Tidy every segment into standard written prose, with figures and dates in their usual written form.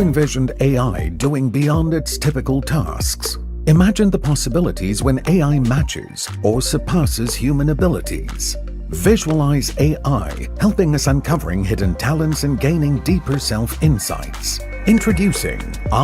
envisioned AI doing beyond its typical tasks? Imagine the possibilities when AI matches or surpasses human abilities. Visualize AI helping us uncovering hidden talents and gaining deeper self-insights. Introducing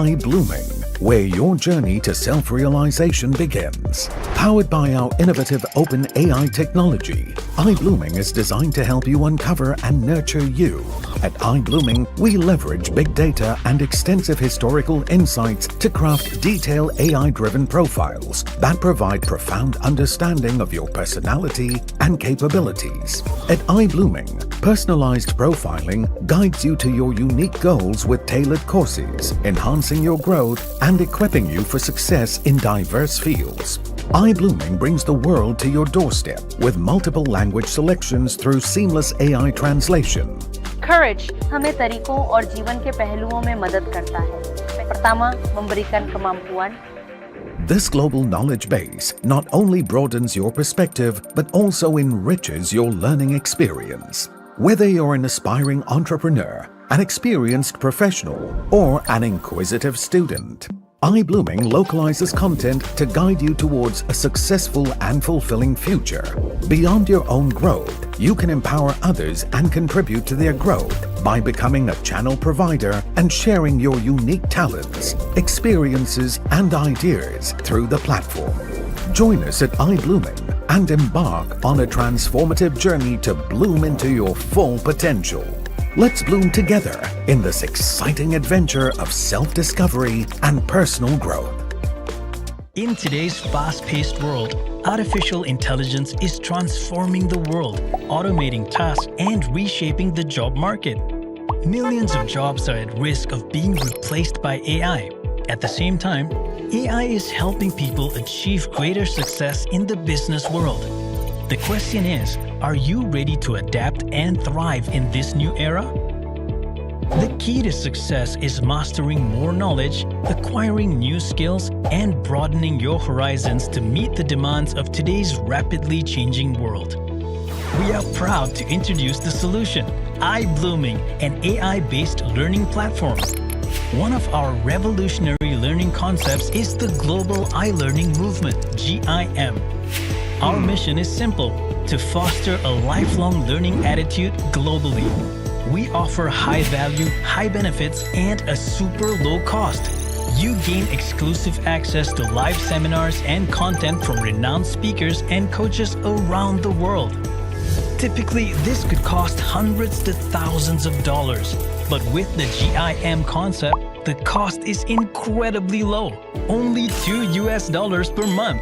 iBlooming, where your journey to self-realization begins. Powered by our innovative open AI technology, iBlooming is designed to help you uncover and nurture you. At iBlooming, we leverage big data and extensive historical insights to craft detailed AI-driven profiles that provide profound understanding of your personality and capabilities. At iBlooming, personalized profiling guides you to your unique goals with tailored courses, enhancing your growth and equipping you for success in diverse fields. iBlooming brings the world to your doorstep with multiple language selections through seamless AI translation. Courage हमें तरीकों और जीवन के पहलुओं में मदद करता है. Pertama, memberikan kemampuan. This global knowledge base not only broadens your perspective but also enriches your learning experience. Whether you're an aspiring entrepreneur, an experienced professional, or an inquisitive student, iBlooming localizes content to guide you towards a successful and fulfilling future. Beyond your own growth, you can empower others and contribute to their growth by becoming a channel provider and sharing your unique talents, experiences, and ideas through the platform. Join us at iBlooming and embark on a transformative journey to bloom into your full potential. Let's bloom together in this exciting adventure of self-discovery and personal growth. In today's fast-paced world, artificial intelligence is transforming the world, automating tasks and reshaping the job market. Millions of jobs are at risk of being replaced by AI. At the same time, AI is helping people achieve greater success in the business world. The question is, are you ready to adapt and thrive in this new era? The key to success is mastering more knowledge, acquiring new skills, and broadening your horizons to meet the demands of today's rapidly changing world. We are proud to introduce the solution, iBlooming, an AI-based learning platform. One of our revolutionary learning concepts is the Global iLearning Movement, GIM. Our mission is simple, to foster a lifelong learning attitude globally. We offer high value, high benefits, and a super low cost. You gain exclusive access to live seminars and content from renowned speakers and coaches around the world. Typically, this could cost hundreds to thousands of dollars, but with the GIM concept, the cost is incredibly low, only $2 per month.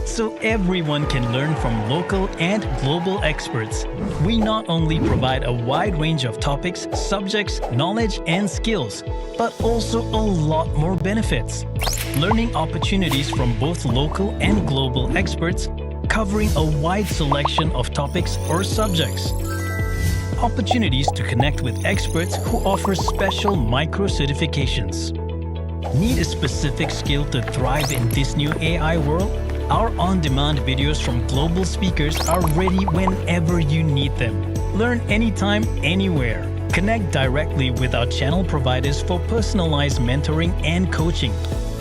So everyone can learn from local and global experts. We not only provide a wide range of topics, subjects, knowledge, and skills, but also a lot more benefits. Learning opportunities from both local and global experts, covering a wide selection of topics or subjects. Opportunities to connect with experts who offer special micro-certifications. Need a specific skill to thrive in this new AI world? Our on-demand videos from global speakers are ready whenever you need them. Learn anytime, anywhere. Connect directly with our channel providers for personalized mentoring and coaching.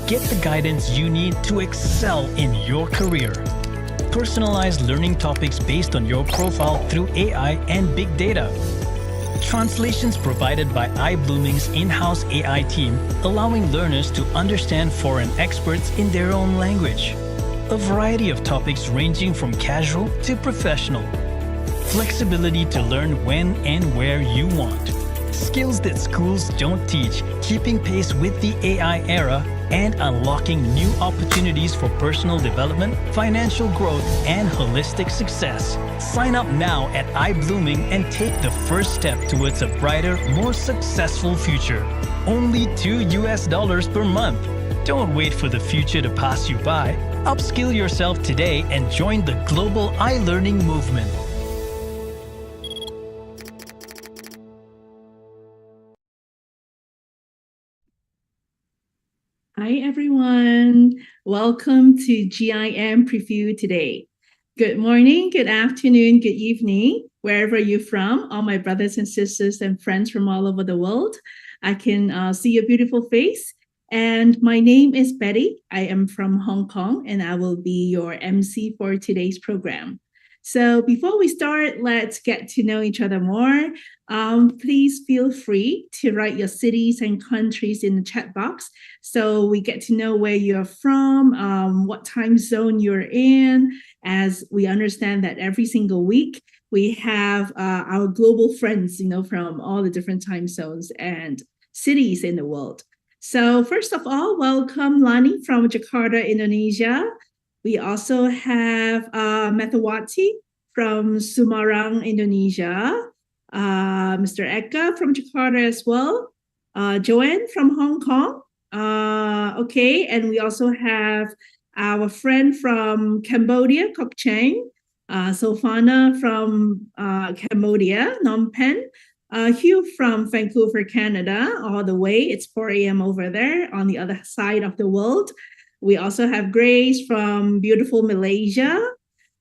Get the guidance you need to excel in your career. Personalized learning topics based on your profile through AI and big data. Translations provided by iBlooming's in-house AI team, allowing learners to understand foreign experts in their own language. A variety of topics ranging from casual to professional. Flexibility to learn when and where you want. Skills that schools don't teach, keeping pace with the AI era, and unlocking new opportunities for personal development, financial growth, and holistic success. Sign up now at iBlooming and take the first step towards a brighter, more successful future. Only $2 per month. Don't wait for the future to pass you by. Upskill yourself today and join the global iLearning movement. Hi, everyone. Welcome to GIM Preview today. Good morning, good afternoon, good evening, wherever you're from, all my brothers and sisters and friends from all over the world. I can see your beautiful face. And my name is Betty. I am from Hong Kong, and I will be your MC for today's program. So before we start, let's get to know each other more. Please feel free to write your cities and countries in the chat box so we get to know where you're from, what time zone you're in, as we understand that every single week we have our global friends, from all the different time zones and cities in the world. So first of all, welcome Lani from Jakarta, Indonesia. We also have Methawati from Semarang, Indonesia. Mr. Eka from Jakarta as well. Joanne from Hong Kong. Okay, and we also have our friend from Cambodia, Kok Cheng. Sofana from Cambodia, Phnom Penh. Hugh from Vancouver, Canada, all the way. It's 4 a.m. over there on the other side of the world. We also have Grace from beautiful Malaysia,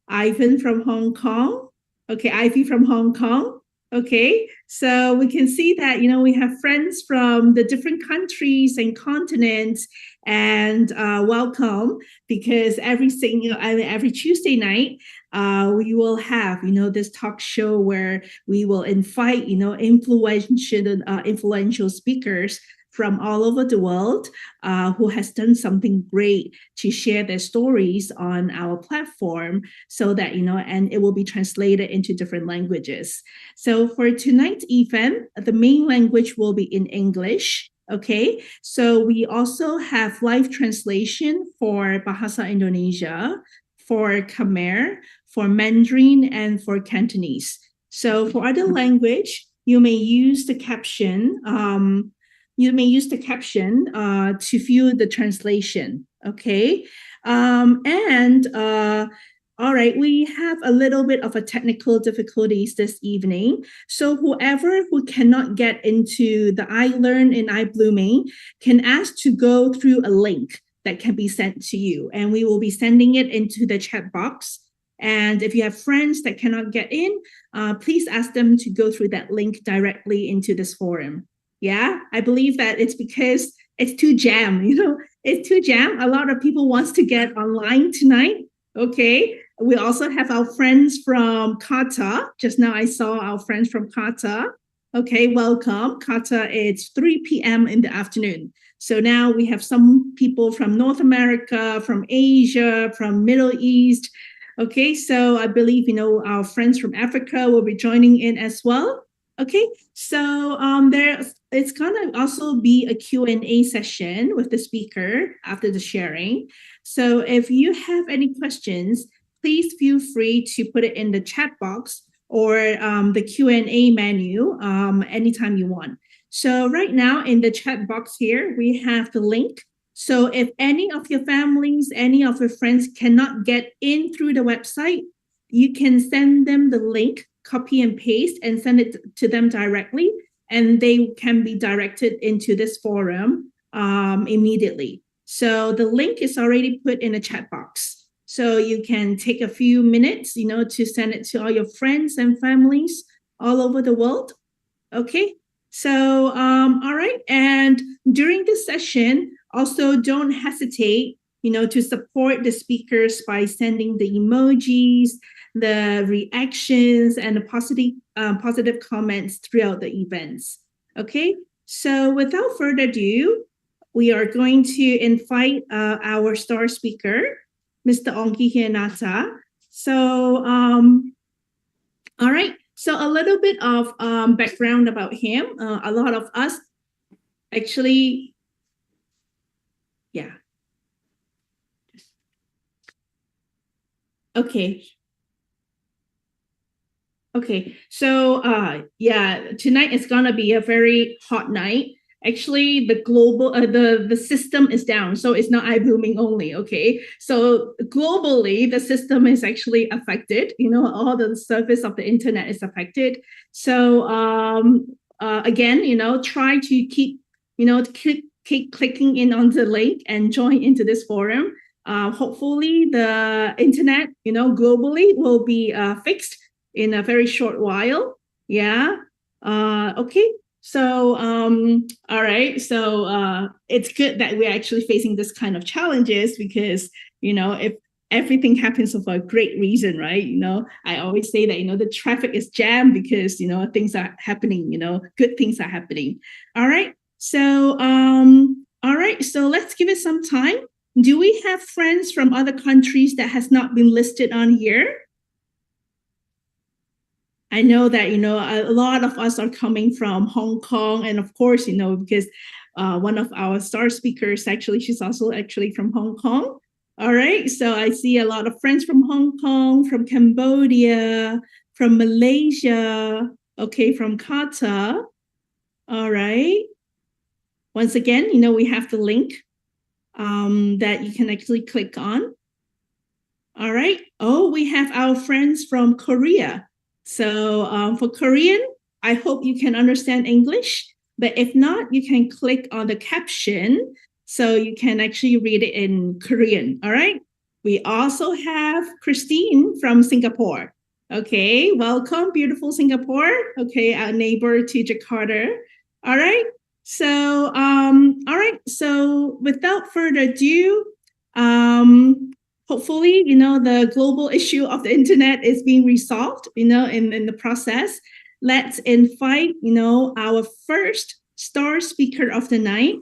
Ivan from Hong Kong. Okay, Ivy from Hong Kong. Okay, so we can see that, we have friends from the different countries and continents, and welcome, because every Tuesday night, we will have, this talk show where we will invite, influential speakers from all over the world who has done something great to share their stories on our platform so that, and it will be translated into different languages. So for tonight's event, the main language will be in English. Okay, so we also have live translation for Bahasa Indonesia, for Khmer, for Mandarin, and for Cantonese. So for other language, you may use the caption. To view the translation. Okay, all right, we have a little bit of a technical difficulties this evening. So whoever who cannot get into the iLearn and iBlooming can ask to go through a link that can be sent to you, and we will be sending it into the chat box. And if you have friends that cannot get in, please ask them to go through that link directly into this forum. Yeah, I believe that it's because it's too jam, it's too jam. A lot of people wants to get online tonight. Okay, we also have our friends from Qatar. Just now I saw our friends from Qatar. Okay, welcome. Qatar, it's 3 p.m. in the afternoon. So now we have some people from North America, from Asia, from Middle East. Okay, so I believe, our friends from Africa will be joining in as well. Okay, so it's gonna also be a Q&A session with the speaker after the sharing. So if you have any questions, please feel free to put it in the chat box or the Q&A menu anytime you want. So right now in the chat box here, we have the link. So if any of your families, any of your friends cannot get in through the website, you can send them the link, copy and paste, and send it to them directly, and they can be directed into this forum immediately. So the link is already put in a chat box. So you can take a few minutes, to send it to all your friends and families all over the world. Okay, so all right. And during this session, also don't hesitate, to support the speakers by sending the emojis, the reactions, and the positive comments throughout the events. Okay, so without further ado, we are going to invite our star speaker, Mr. Ongki Hianata. So, all right, so a little bit of background about him. A lot of us actually, yeah. Okay. Okay, so tonight is gonna be a very hot night. Actually, the global the system is down, so it's not iBlooming only. Okay, so globally the system is actually affected. All the surface of the internet is affected. So again, try to keep keep clicking in on the link and join into this forum. Hopefully, the internet globally will be fixed in a very short while. Yeah. Okay. So, all right. So, it's good that we're actually facing this kind of challenges because, if everything happens for a great reason, right? I always say that, the traffic is jammed because, things are happening, good things are happening. All right. So, all right. So let's give it some time. Do we have friends from other countries that has not been listed on here? I know that, a lot of us are coming from Hong Kong. And of course, because one of our star speakers, actually, she's also actually from Hong Kong. All right. So I see a lot of friends from Hong Kong, from Cambodia, from Malaysia, okay, from Qatar. All right. Once again, we have the link that you can actually click on. All right. Oh, we have our friends from Korea. So for Korean, I hope you can understand English. But if not, you can click on the caption so you can actually read it in Korean. All right. We also have Christine from Singapore. Okay. Welcome, beautiful Singapore. Okay. Our neighbor to Jakarta. All right. So, all right. So without further ado, hopefully, the global issue of the internet is being resolved, in the process. Let's invite, our first star speaker of the night.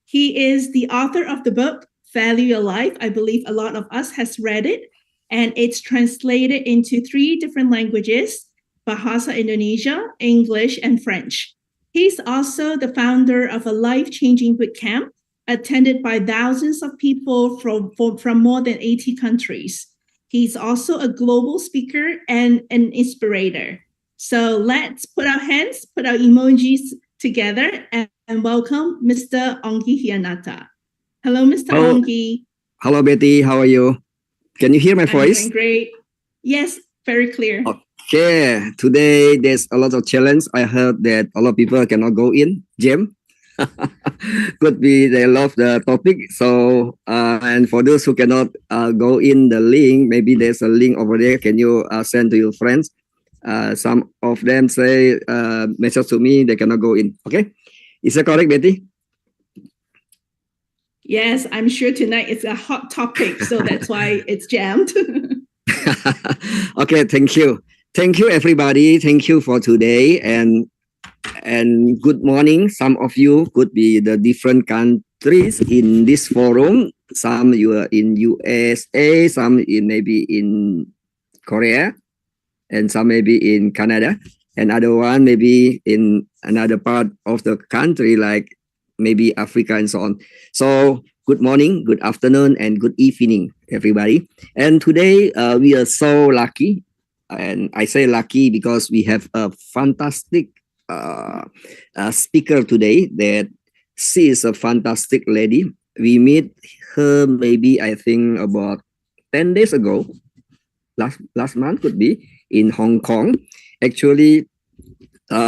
He is the author of the book, Value Your Life. I believe a lot of us has read it, and it's translated into 3 different languages, Bahasa Indonesia, English, and French. He's also the founder of a life-changing bootcamp attended by thousands of people from more than 80 countries. He's also a global speaker and an inspirator. So let's put our hands, put our emojis together and welcome Mr. Ongki Hianata. Hello, Mr. Hello. Ongki. Hello, Betty. How are you? Can you hear my I'm voice? doing great. Yes, very clear. Okay. Today, there's a lot of challenge. I heard that a lot of people cannot go in gym. Could be they love the topic. So, and for those who cannot go in the link, maybe there's a link over there. Can you send to your friends? Some of them say message to me they cannot go in. Okay, is that correct, Betty? Yes, I'm sure tonight it's a hot topic, so that's why it's jammed. Okay, thank you. Thank you, everybody. Thank you for today and good morning. Some of you could be the different countries in this forum. Some you are in USA, some in maybe in Korea, and some maybe in Canada, and other one maybe in another part of the country like maybe Africa and so on. So good morning, good afternoon, and good evening, everybody. And today we are so lucky, and I say lucky because we have a fantastic speaker today. That she is a fantastic lady. We meet her maybe I think about 10 days ago. Last month could be in Hong Kong. Actually,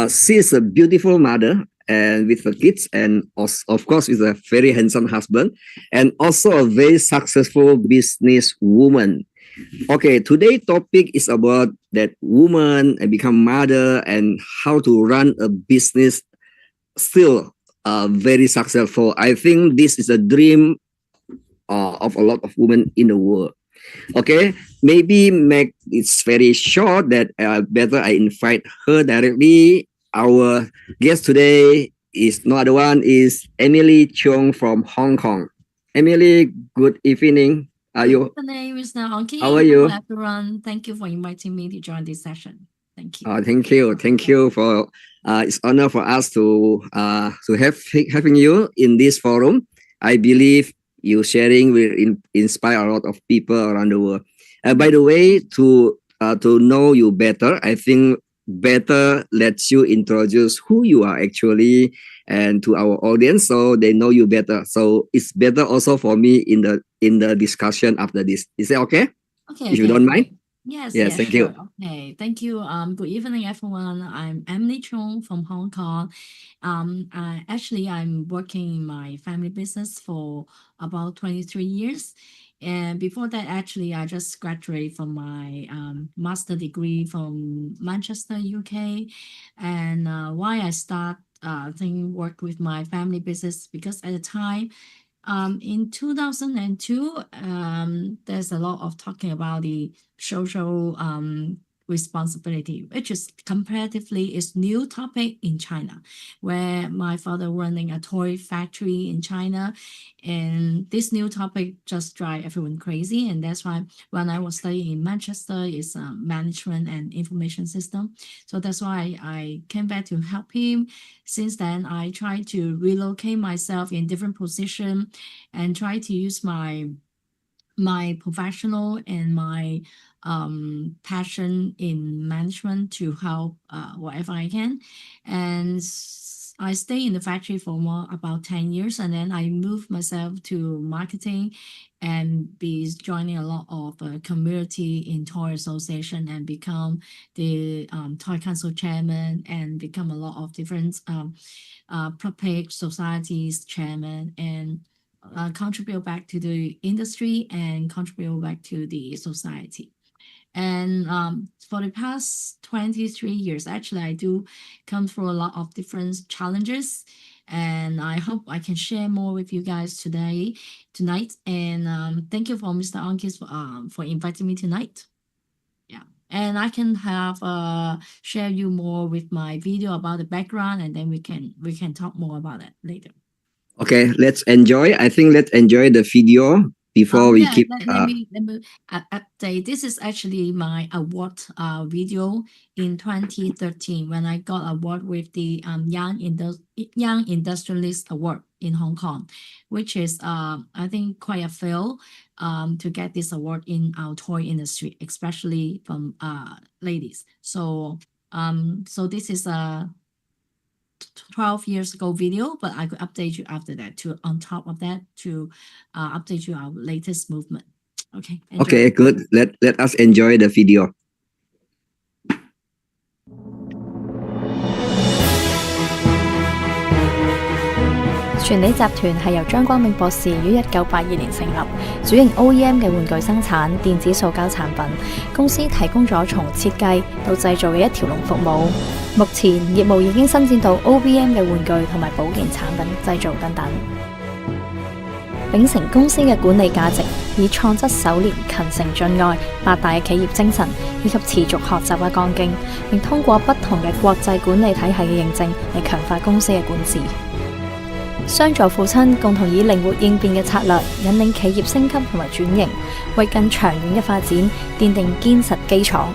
she is a beautiful mother and with the kids, and also, of course with a very handsome husband, and also a very successful business woman. Okay, today's topic is about that woman and become mother and how to run a business still very successful. I think this is a dream of a lot of women in the world. Okay, maybe make it's very short that better I invite her directly. Our guest today is no other one is Emily Chung from Hong Kong. Emily, good evening. Are you? The name is Ongki. How are you? Hello, everyone. Thank you for inviting me to join this session. Thank you. Thank you. Thank you for it's honor for us to having you in this forum. I believe you sharing will inspire a lot of people around the world. By the way, to know you better, I think better lets you introduce who you are actually and to our audience so they know you better. So it's better also for me in the discussion after this. Is it okay? Okay. If you don't mind. Yes. Thank you. Okay. Thank you. Good evening, everyone. I'm Emily Chung from Hong Kong. Actually, I'm working in my family business for about 23 years. And before that, actually, I just graduated from my master degree from Manchester, UK. And why I start thing work with my family business, because at the time, in 2002, there's a lot of talking about the social responsibility, which is comparatively is new topic in China, where my father running a toy factory in China, and this new topic just drive everyone crazy. And that's why when I was studying in Manchester, is management and information system. So that's why I came back to help him. Since then, I try to relocate myself in different position and try to use my professional and my passion in management to help whatever I can. And I stay in the factory for about 10 years, and then I moved myself to marketing and be joining a lot of community in toy association and become the toy council chairman and become a lot of different public societies chairman, and contribute back to the industry and contribute back to the society. And for the past 23 years, actually, I do come through a lot of different challenges. And I hope I can share more with you guys tonight. And thank you for Mr. Ankis for inviting me tonight. Yeah. And I can have share you more with my video about the background, and then we can talk more about it later. Okay, let's enjoy. I think let's enjoy the video before we keep. Let me update. This is actually my award video in 2013 when I got award with the Young Industrialist Award in Hong Kong, which is I think quite a fail to get this award in our toy industry, especially from ladies. So so this is a 12 years ago video, but I could update you after that to on top of that to update you our latest movement. Okay. Enjoy. Okay, good. Let us enjoy the video. 全理集團係由張光明博士於1982年成立，主營 OEM 嘅玩具生產、電子塑膠產品。公司提供咗從設計到製造嘅一條龍服務。目前業務已經伸展到 OBM 嘅玩具同埋保健產品製造等等。秉承公司嘅管理價值，以創質守廉、勤誠進愛、8大嘅企業精神以及持續學習嘅幹勁，並通過不同嘅國際管理體系嘅認證嚟強化公司嘅管治。相助父親共同以靈活應變嘅策略，引領企業升級同埋轉型，為更長遠嘅發展奠定堅實基礎。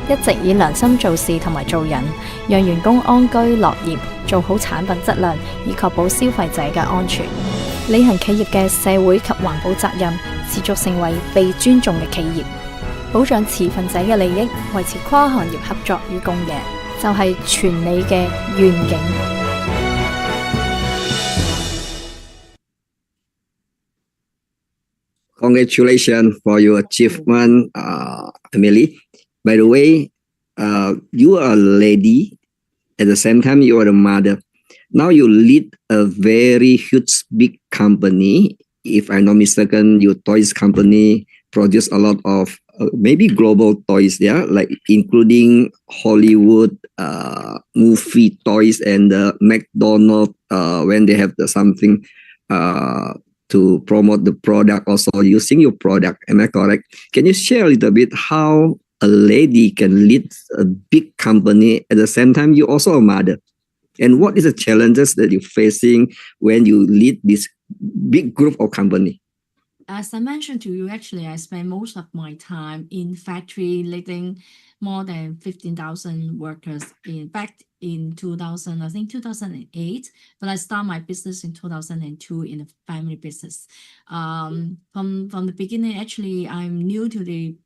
一直以良心做事同埋做人，讓員工安居樂業，做好產品質量，以確保消費者嘅安全。履行企業嘅社會及環保責任，持續成為被尊重嘅企業，保障持份者嘅利益，維持跨行業合作與共贏，就係全理嘅願景。Congratulations for your achievement, Emily. By the way, you are a lady. At the same time, you are a mother. Now you lead a very huge, big company. If I'm not mistaken, your toys company produce a lot of maybe global toys, yeah, like including Hollywood movie toys and McDonald's when they have something to promote the product, also using your product. Am I correct? Can you share a little bit how a lady can lead a big company at the same time you're also a mother? And what is the challenges that you're facing when you lead this big group of company? As I mentioned to you, actually, I spend most of my time in factory leading more than 15,000 workers back in 2000, I think 2008. But I started my business in 2002 in a family business. From the beginning, actually, I'm new to the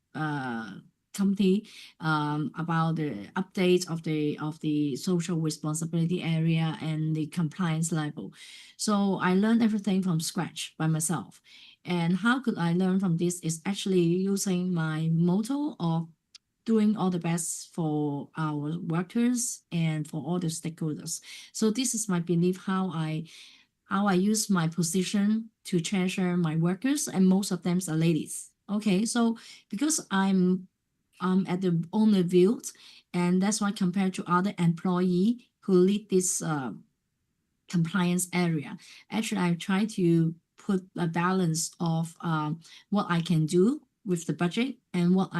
company about the updates of the social responsibility area and the compliance level. So I learned everything from scratch by myself. And how could I learn from this is actually using my motto of doing all the best for our workers and for all the stakeholders. So this is my belief how I use my position to treasure my workers, and most of them are ladies. Okay, so because I'm at the owner field, and that's why compared to other employee who lead this compliance area. Actually, I try to put a balance of what I can do with the budget and what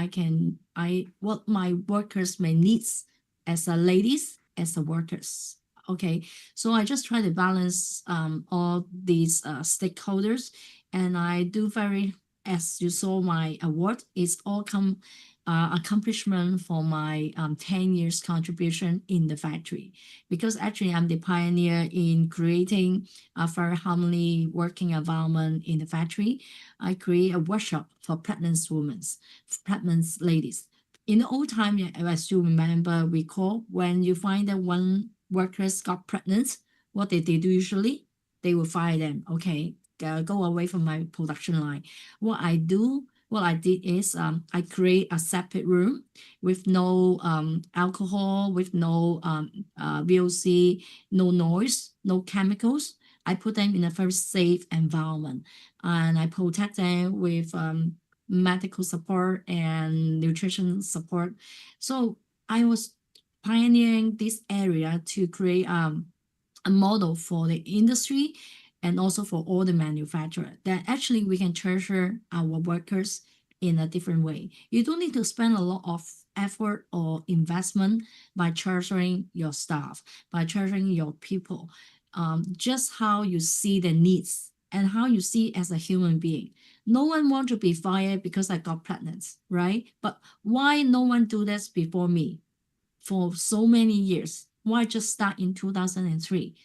what my workers may needs as a ladies, as a workers. Okay, so I just try to balance all these stakeholders, and I do very, as you saw my award, it's all accomplishment for my 10 years contribution in the factory, because actually I'm the pioneer in creating a very harmony working environment in the factory. I create a workshop for pregnant women, pregnant ladies. In the old time, as you remember, recall, when you find that one workers got pregnant, what did they do usually? They will fire them. Okay, go away from my production line. What I did is I create a separate room with no alcohol, with no VOC, no noise, no chemicals. I put them in a very safe environment, and I protect them with medical support and nutrition support. So I was pioneering this area to create a model for the industry and also for all the manufacturer, that actually we can treasure our workers in a different way. You don't need to spend a lot of effort or investment by treasuring your staff, by treasuring your people. Just how you see the needs and how you see as a human being. No one want to be fired because I got pregnant, right? But why no one do this before me for so many years? Why just start in 2003?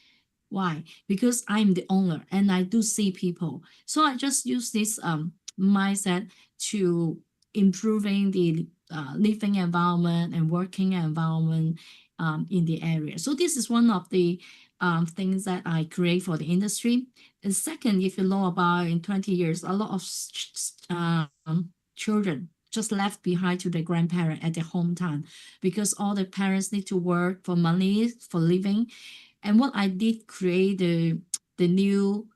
Why? Because I'm the owner and I do see people. So I just use this mindset to improving the living environment and working environment in the area. So this is one of the things that I create for the industry. And second, if you know about in 20 years, a lot of children just left behind to their grandparent at their hometown, because all the parents need to work for money, for living. And what I did create the new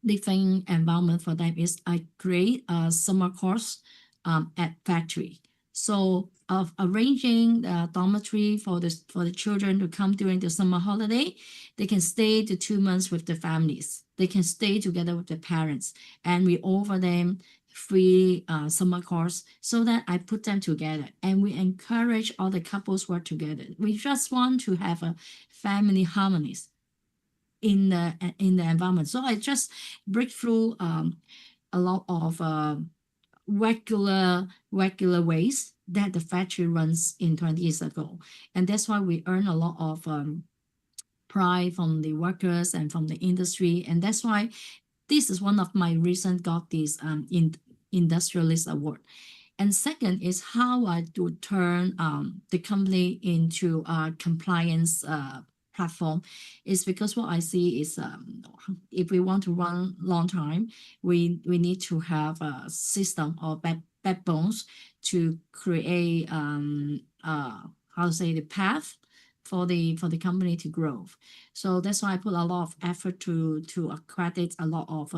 living environment for them is I create a summer course at factory. So of arranging the dormitory for the children to come during the summer holiday, they can stay the 2 months with the families. They can stay together with the parents, and we offer them free summer course so that I put them together, and we encourage all the couples work together. We just want to have a family harmonies in the environment. So I just break through a lot of regular ways that the factory runs in 20 years ago, and that's why we earn a lot of pride from the workers and from the industry, and that's why this is one of my recent got this industrialist award. And second is how I do turn the company into a compliance platform, is because what I see is if we want to run long time, we need to have a system or backbones to create how to say the path for the company to grow. So that's why I put a lot of effort to accredit a lot of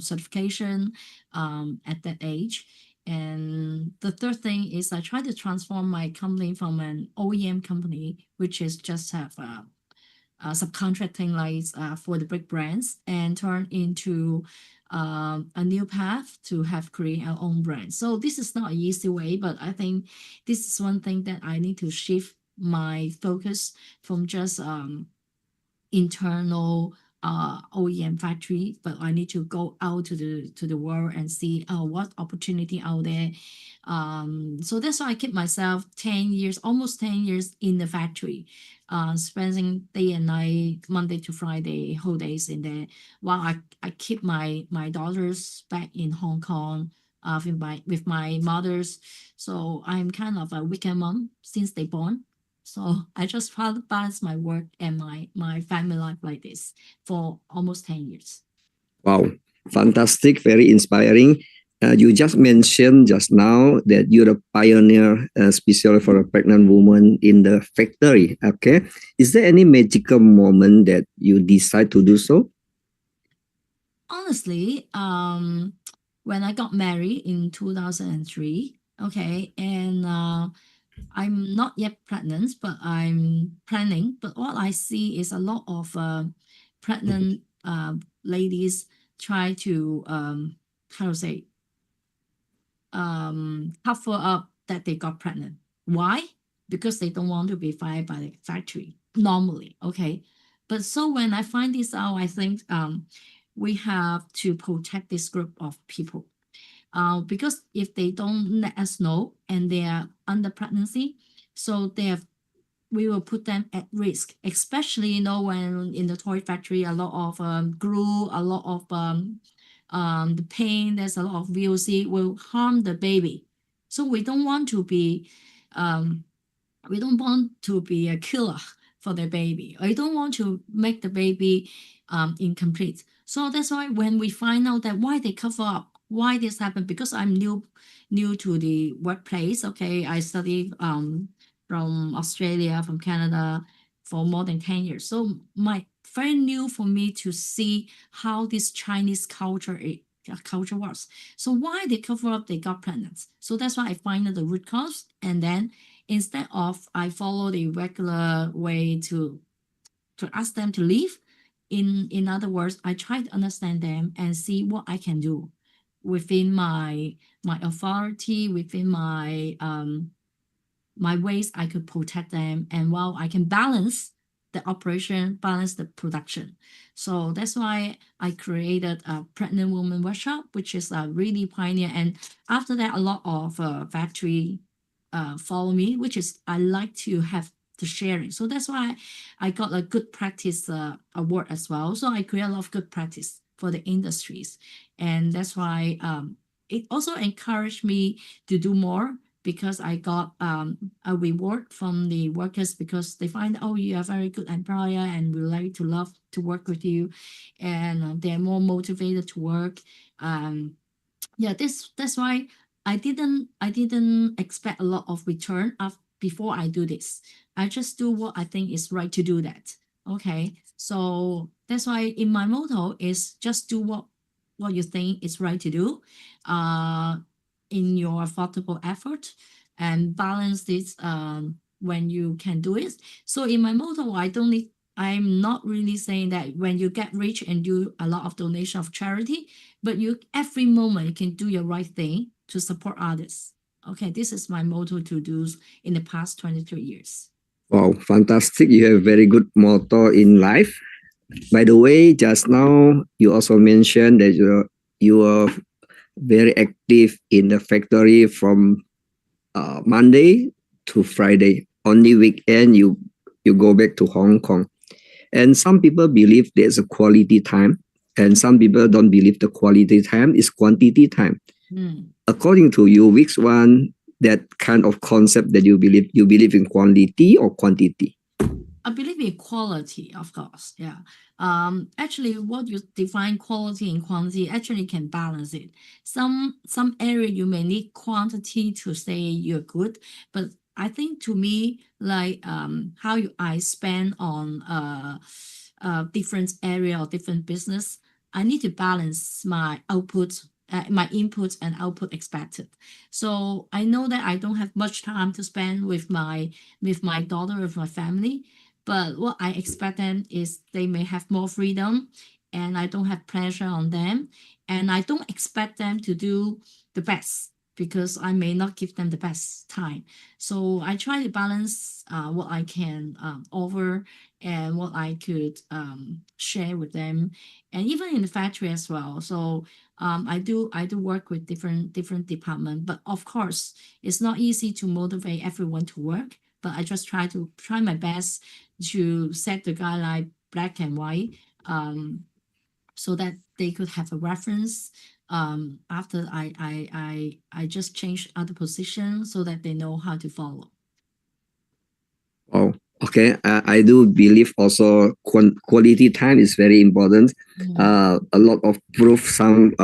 certification at that age. And the third thing is I try to transform my company from an OEM company, which is just have subcontracting lights for the big brands, and turn into a new path to have create our own brand. So this is not an easy way, but I think this is one thing that I need to shift my focus from just internal OEM factory, but I need to go out to the world and see what opportunity out there. So that's why I keep myself 10 years, almost 10 years in the factory, spending day and night, Monday to Friday, whole days in there, while I keep my daughters back in Hong Kong with my mothers. So I'm kind of a weekend mom since they born. So I just try to balance my work and my family life like this for almost 10 years. Wow, fantastic, very inspiring. You just mentioned just now that you're a pioneer, especially for a pregnant woman in the factory. Okay, is there any magical moment that you decide to do so? Honestly, when I got married in 2003, okay, and I'm not yet pregnant, but I'm planning. But what I see is a lot of pregnant ladies try to how to say cover up that they got pregnant. Why? Because they don't want to be fired by the factory normally. Okay. But so when I find this out, I think we have to protect this group of people. Because if they don't let us know and they are under pregnancy, so we will put them at risk, especially when in the toy factory a lot of glue, a lot of the pain, there's a lot of VOC will harm the baby. So um, we don't want to be a killer for the baby. I don't want to make the baby incomplete. So that's why when we find out that why they cover up, why this happened, because I'm new to the workplace. Okay, I studied from Australia, from Canada for more than 10 years. So very new for me to see how this Chinese culture works. So why they cover up they got pregnant. So that's why I find out the root cause, and then instead of I follow the regular way to ask them to leave, in other words, I try to understand them and see what I can do within my authority, within my ways I could protect them, and while I can balance the operation, balance the production. So that's why I created a pregnant woman workshop, which is a really pioneer. And after that, a lot of factory follow me, which is I like to have the sharing. So that's why I got a good practice award as well. So I create a lot of good practice for the industries, and that's why it also encouraged me to do more, because I got a reward from the workers, because they find, oh, you are a very good employer and we like to love to work with you, and they're more motivated to work. Yeah, that's why I didn't expect a lot of return before I do this. I just do what I think is right to do that. Okay, so that's why in my motto is just do what you think is right to do, in your affordable effort, and balance this when you can do it. So in my motto, I'm not really saying that when you get rich and do a lot of donation of charity, but you every moment you can do your right thing to support others. Okay, this is my motto to do in the past 23 years. Wow, fantastic. You have very good motto in life. By the way, just now you also mentioned that you are very active in the factory from Monday to Friday. Only weekend you go back to Hong Kong. And some people believe there's a quality time, and some people don't believe the quality time is quantity time. According to you, which one that kind of concept that you believe in quality or quantity? I believe in quality, of course. Yeah. Actually, what you define quality and quantity actually can balance it. Some area you may need quantity to say you're good, but I think to me, like I spend on different area or different business, I need to balance my output, my inputs and output expected. So I know that I don't have much time to spend with my daughter, with my family. But what I expect them is they may have more freedom, and I don't have pressure on them. And I don't expect them to do the best, because I may not give them the best time. So I try to balance what I can offer and what I could share with them, and even in the factory as well. So I do work with different departments, but of course it's not easy to motivate everyone to work. But I just try my best to set the guideline black and white, so that they could have a reference after I just changed other position, so that they know how to follow. Oh, okay. I do believe also quality time is very important. A lot of proof, some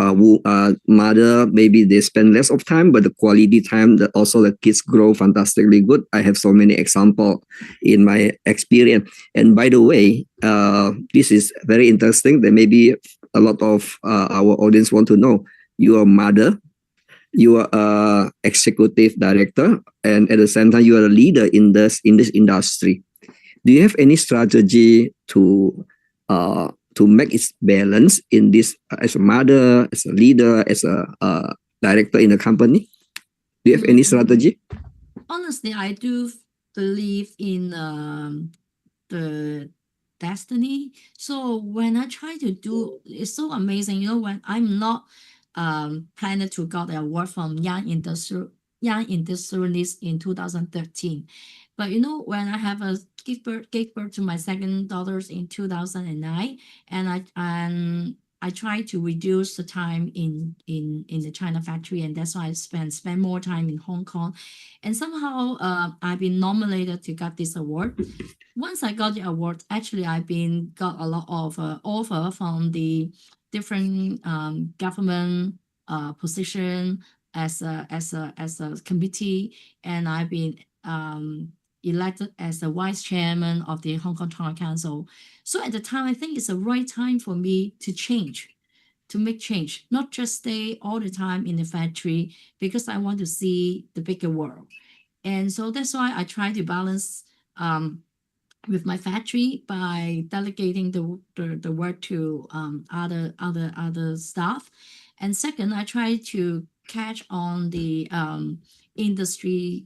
mother, maybe they spend less of time, but the quality time that also the kids grow fantastically good. I have so many examples in my experience. And by the way, this is very interesting. That maybe a lot of our audience want to know. Your mother, You are a executive director, and at the same time, you are a leader in this industry. Do you have any strategy to make its balance in this as a mother, as a leader, as a director in a company? Do you have any strategy? Honestly, I do believe in the destiny. So when I try to do, it's so amazing. You know, when I'm not planning to got an award from Young Industrialist in 2013, but you know, when I have a gave birth to my second daughters in 2009, and I try to reduce the time in the China factory, and that's why I spend more time in Hong Kong, and somehow I've been nominated to get this award. Once I got the award, actually I've been got a lot of offer from the different government position as a committee, and I've been elected as the vice chairman of the Hong Kong Town Council. So at the time, I think it's the right time for me to change, to make change, not just stay all the time in the factory, because I want to see the bigger world. And so that's why I try to balance with my factory by delegating the work to other staff. And second, I try to catch on the industry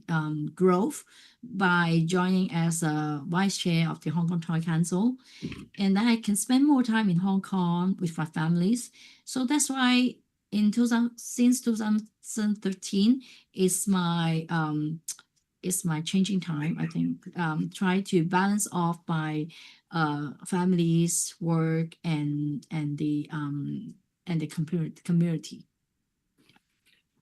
growth by joining as a vice chair of the Hong Kong Toy Council. And then I can spend more time in Hong Kong with my families. So that's why since 2013 is my changing time. I think try to balance off my families, work, and the community.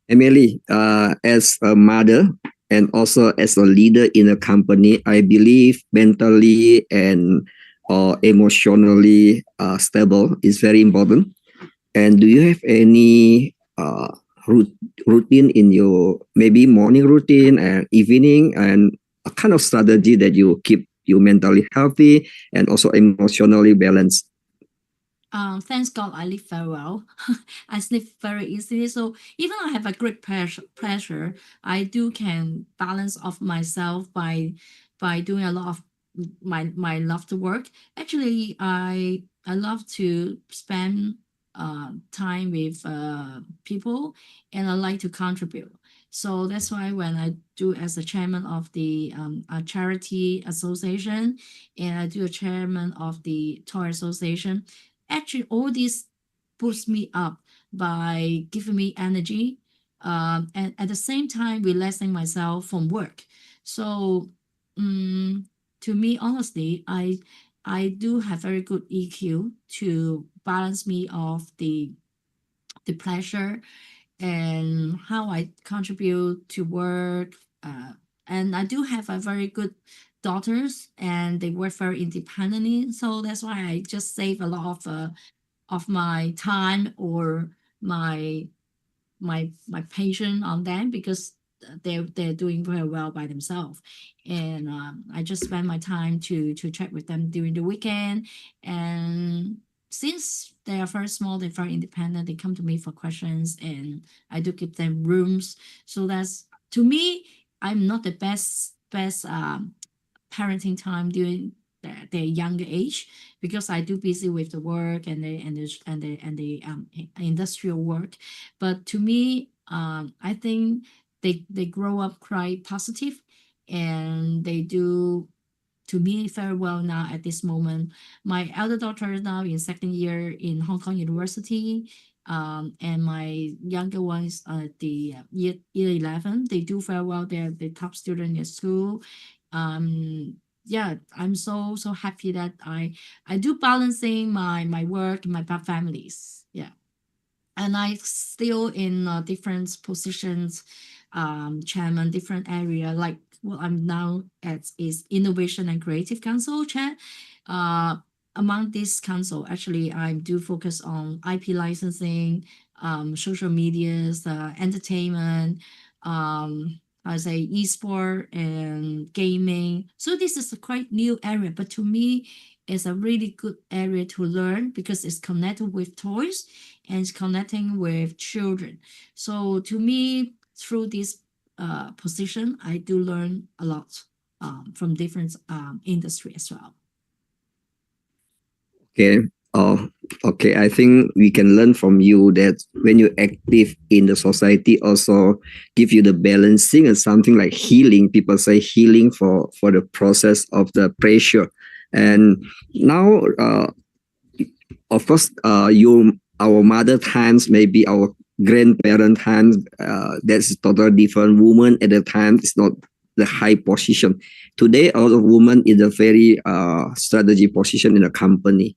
Emily, as a mother and also as a leader in a company, I believe mentally and emotionally stable is very important. And do you have any routine in your maybe morning routine and evening, and a kind of strategy that you keep you mentally healthy and also emotionally balanced? Thanks God, I live very well. I sleep very easily. So even I have a great pressure, I do can balance off myself by doing a lot of my love to work. Actually, I love to spend time with people, and I like to contribute. So that's why when I do as a chairman of the a charity association, and I do a chairman of the toy association, actually all this boosts me up by giving me energy, and at the same time relaxing myself from work. So to me, honestly, I do have very good EQ to balance me off the pleasure and how I contribute to work. And I do have a very good daughters, and they work very independently. So that's why I just save a lot of my time or my patience on them, because they're doing very well by themselves. And I just spend my time to chat with them during the weekend. And since they are very small, they're very independent, they come to me for questions, and I do give them rooms. So that's, to me, I'm not the best parenting time during their younger age, because I do busy with the work and the industrial work. But to me, I think they grow up quite positive, and they do to me very well now at this moment. My elder daughter is now in second year in Hong Kong University. And my younger one is the year 11. They do very well. They're the top student in school. Yeah, I'm so happy that I do balancing my work and my families. Yeah, and I still in different positions, chairman, different area. Like what I'm now at is Innovation and Creative Council chair. Among this council, actually, I do focus on IP licensing, social medias, entertainment, I say esport and gaming. So this is a quite new area, but to me, it's a really good area to learn because it's connected with toys, and connecting with children. So to me, through this position, I do learn a lot from different industry as well. Okay. Okay. I think we can learn from you that when you're active in the society, also give you the balancing and something like healing. People say healing for the process of the pressure. And now, of course, our mother times, maybe our grandparent times, that's totally different. Woman at the time is not the high position. Today, our woman is a very strategy position in a company.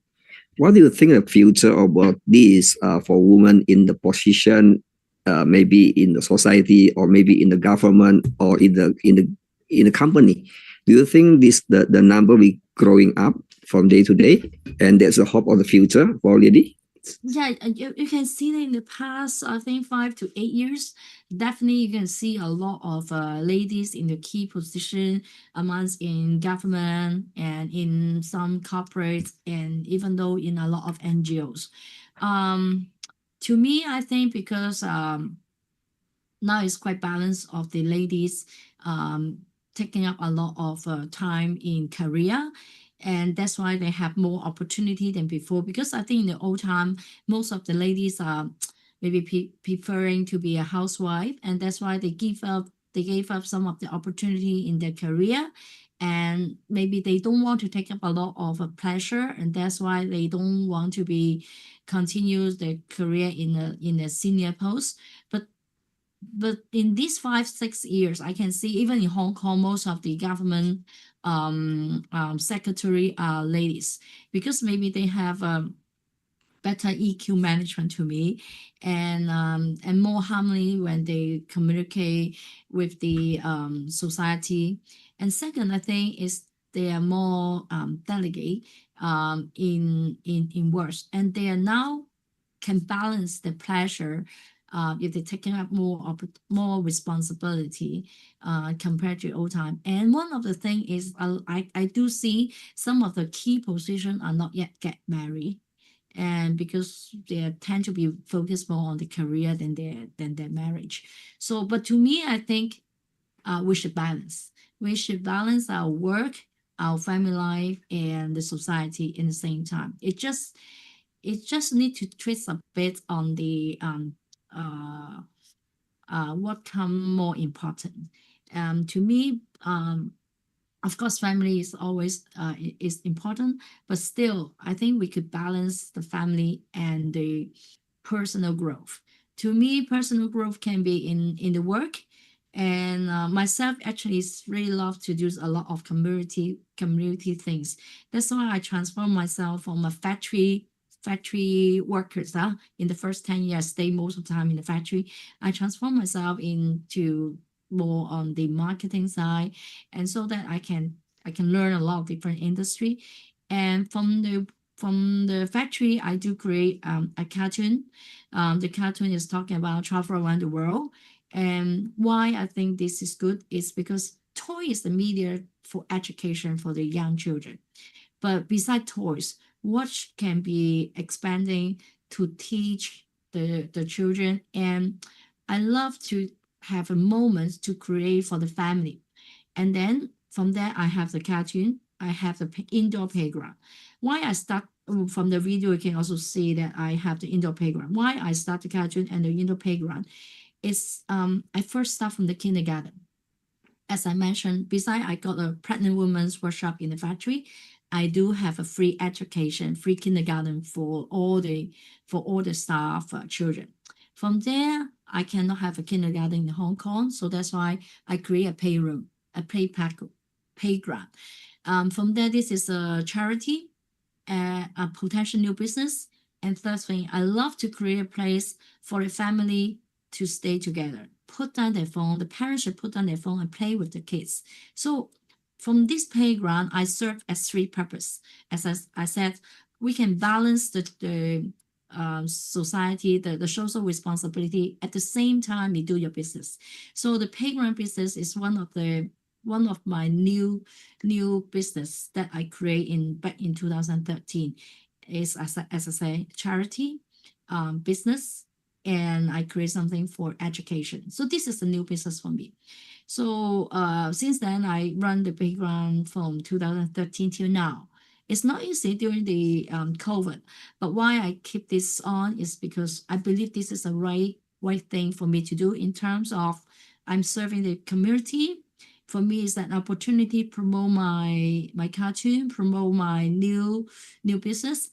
What do you think the future about this for women in the position, maybe in the society or maybe in the government or in the company? Do you think the number will growing up from day to day, and there's a hope of the future for lady? Yeah, you can see that in the past, I think 5 to 8 years, definitely you can see a lot of ladies in the key position amongst in government and in some corporates, and even though in a lot of NGOs. To me, I think because now it's quite balanced of the ladies taking up a lot of time in career, and that's why they have more opportunity than before. Because I think in the old time, most of the ladies are maybe preferring to be a housewife, and that's why they gave up some of the opportunity in their career, and maybe they don't want to take up a lot of pleasure, and that's why they don't want to be continue their career in a senior post. But in these 5 6 years, I can see even in Hong Kong, most of the government secretary are ladies, because maybe they have better EQ management to me, and more harmony when they communicate with the society. And second, I think is they are more delegate in works, and they are now can balance the pleasure if they're taking up more responsibility compared to old time. And one of the thing is I do see some of the key positions are not yet get married, and because they tend to be focused more on the career than their marriage. So, but to me, I think we should balance. We should balance our work, our family life, and the society in the same time. It just need to twist a bit on the what come more important. To me, of course, family is always is important, but still, I think we could balance the family and the personal growth. To me, personal growth can be in the work, and myself actually is really love to do a lot of community things. That's why I transform myself from a factory workers. In the first 10 years, stay most of the time in the factory. I transform myself into more on the marketing side, and so that I can learn a lot of different industry. And from the factory, I do create a cartoon. The cartoon is talking about travel around the world. And why I think this is good is because toy is the media for education for the young children. But beside toys, what can be expanding to teach the children? And I love to have a moment to create for the family. And then from there, I have the cartoon, I have the indoor playground. Why I start from the video, you can also see that I have the indoor playground. Why I start the cartoon and the indoor playground is I first start from the kindergarten. As I mentioned, besides I got a pregnant woman's workshop in the factory, I do have a free education, free kindergarten for all the staff children. From there, I cannot have a kindergarten in Hong Kong, so that's why I create a playroom, a playground. From there, this is a charity, a potential new business. And third thing, I love to create a place for a family to stay together. Put down their phone. The parents should put down their phone and play with the kids. So from this playground, I serve as 3 purposes. As I said, we can balance the society, the social responsibility. At the same time, you do your business. So the playground business is one of my new business that I create back in 2013. Is as I say, charity, business, and I create something for education. So this is a new business for me. So since then, I run the playground from 2013 till now. It's not easy during the COVID, but why I keep this on is because I believe this is the right thing for me to do in terms of I'm serving the community. For me, it's an opportunity to promote my cartoon, promote my new business.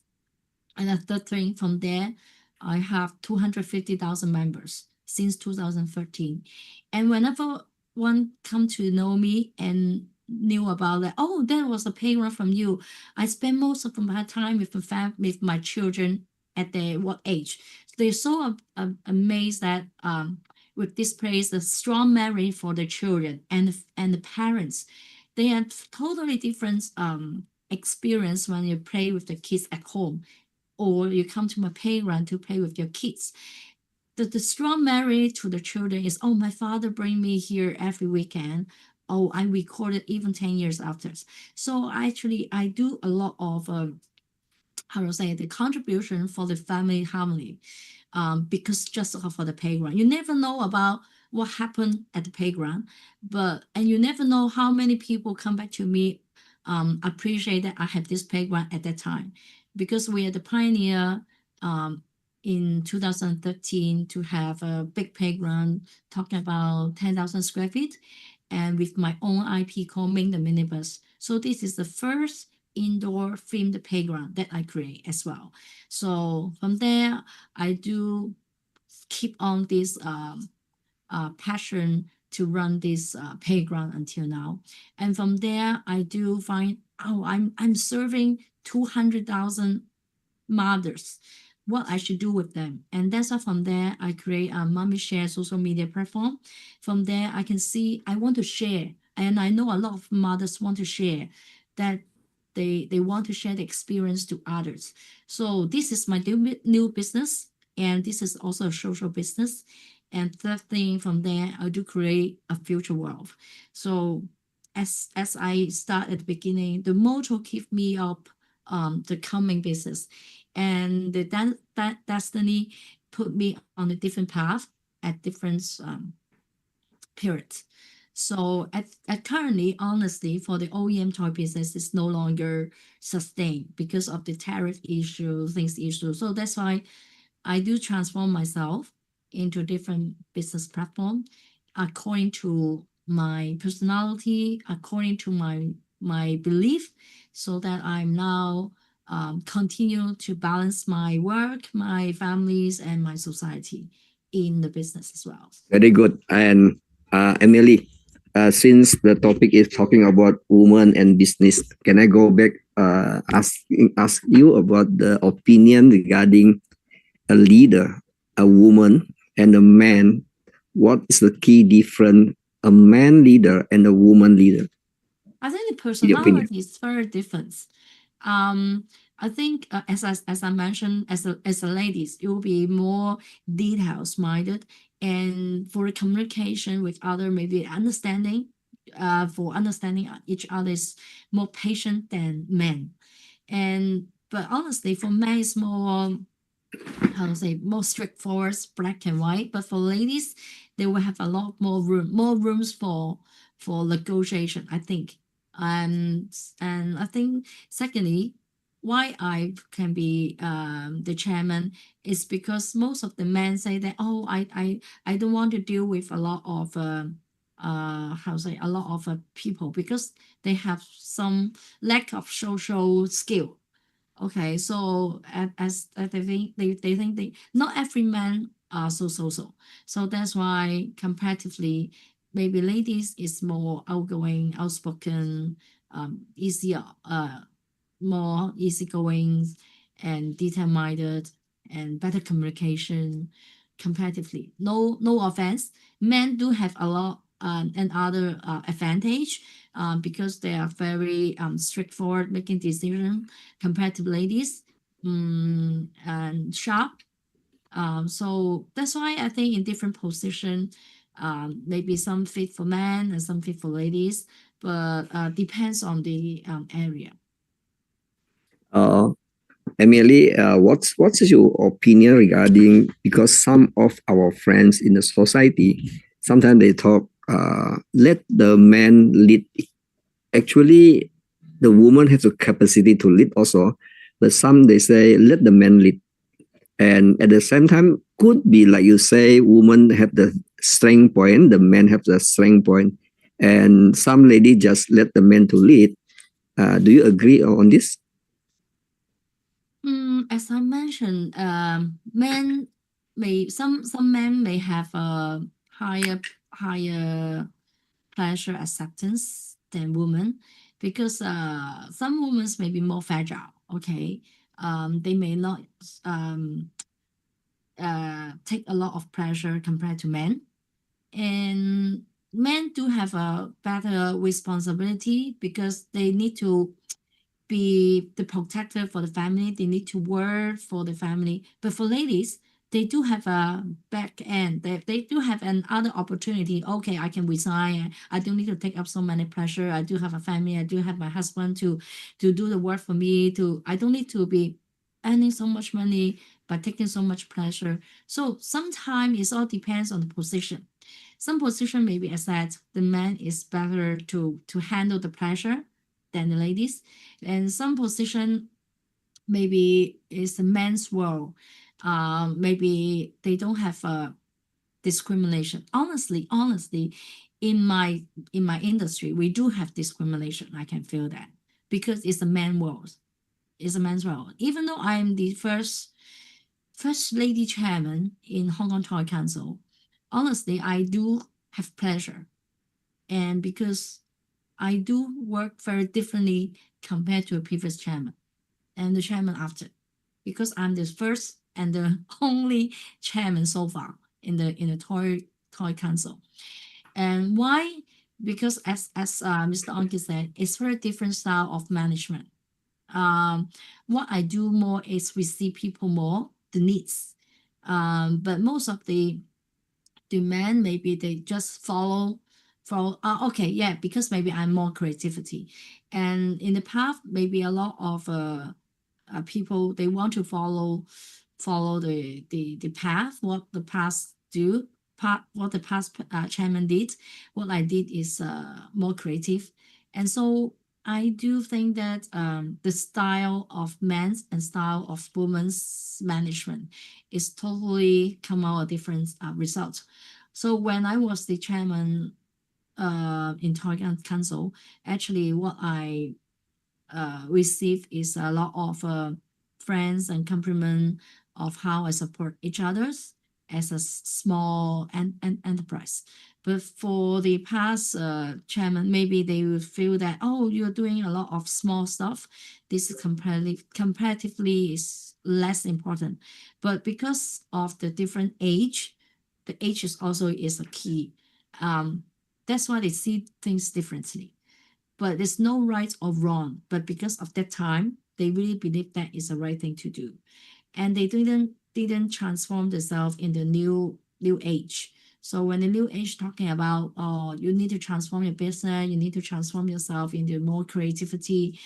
And the third thing from there, I have 250,000 members since 2013. And whenever one come to know me and knew about that, oh, that was a playground from you. I spend most of my time with my children at their what age. They're so amazed that with this place, the strong memory for the children and the parents. They have totally different experience when you play with the kids at home or you come to my playground to play with your kids. The strong memory to the children is, oh, my father bring me here every weekend. Oh, I recorded even 10 years after. So actually, I do a lot of, how to say, the contribution for the family harmony because just for the playground. You never know about what happened at the playground, and you never know how many people come back to me appreciate that I have this playground at that time because we are the pioneer in 2013 to have a big playground talking about 10,000 square feet and with my own IP called Ming the Minibus. So this is the first indoor themed playground that I create as well. So from there, I do keep on this passion to run this playground until now. And from there, I do find, oh, I'm serving 200,000 mothers, what I should do with them. And that's why from there, I create a Mommy Share social media platform. From there, I can see I want to share. And I know a lot of mothers want to share that they want to share the experience to others. So this is my new business. And this is also a social business. And third thing from there, I do create a future wealth. So as I start at the beginning, the motto keep me up the coming business. And that destiny put me on a different path at different periods. So at currently, honestly, for the OEM toy business, it's no longer sustained because of the tariff issue, things issue. So that's why I do transform myself into different business platform according to my personality, according to my belief, so that I'm now continue to balance my work, my families, and my society in the business as well. Very good. And Emily, since the topic is talking about women and business, can I go back ask you about the opinion regarding a leader, a woman, and a man? What is the key difference a man leader and a woman leader? I think the In your opinion? personality is very different. I think as I mentioned, as a ladies, you will be more details minded, and for the communication with other, maybe understanding, for understanding each other is more patient than men. And but honestly, for men, it's more, how to say, more straightforward, black and white. But for ladies, they will have a lot more rooms for negotiation, I think. And I think secondly, why I can be the chairman is because most of the men say that, oh, I don't want to deal with a lot of how to say, a lot of people because they have some lack of social skill. Okay, so they think they not every man are so that's why comparatively maybe ladies is more outgoing, outspoken, easier, more easygoing and detail-minded and better communication comparatively. No offense, men do have a lot and other advantage because they are very straightforward making decisions compared to ladies, and sharp. So that's why I think in different position, maybe some fit for men and some fit for ladies, but depends on the area. Uh, Emily, what's your opinion regarding, because some of our friends in the society sometimes they talk, let the man lead. Actually, the woman has the capacity to lead also, but some they say let the man lead, and at the same time could be like you say, women have the strength point, the men have the strength point, and some lady just let the men to lead. Do you agree on this? As I mentioned, men may some men may have a higher pleasure acceptance than women, because some women may be more fragile. Okay, they may not um, take a lot of pleasure compared to men, and men do have a better responsibility because they need to be the protector for the family. They need to work for the family. But for ladies, they do have a back end. They do have another opportunity. Okay, I can resign. I don't need to take up so many pressure. I do have a family. I do have my husband to do the work for me. I don't need to be earning so much money by taking so much pressure. So sometimes it all depends on the position. Some position maybe as that the man is better to handle the pressure than the ladies, and some position maybe is the men's world. Maybe they don't have a discrimination. Honestly, in my industry, we do have discrimination. I can feel that because it's a man world. It's a man's world. Even though I'm the first lady chairman in Hong Kong Toy Council, honestly, I do have pleasure, and because I do work very differently compared to a previous chairman and the chairman after, because I'm the first and the only chairman so far in the toy council. And why? Because as Mr. Anki said, it's very different style of management. What I do more is we see people more the needs. But most of the demand maybe they just follow okay, yeah, because maybe I'm more creativity, and in the past maybe a lot of people they want to follow the path what the past do part what the past chairman did. What I did is more creative, and so I do think that the style of men's and style of women's management is totally come out a different result. So when I was the chairman in Target Council, actually what I receive is a lot of friends and compliment of how I support each others as a small enterprise. But for the past chairman, maybe they will feel that, oh, you're doing a lot of small stuff. This is comparatively is less important. But because of the different age, the age is also is a key. That's why they see things differently, but there's no right or wrong. But because of that time, they really believe that is the right thing to do, and they didn't transform themselves in the new age. So when the new age talking about, oh, you need to transform your business, you need to transform yourself into more creativity,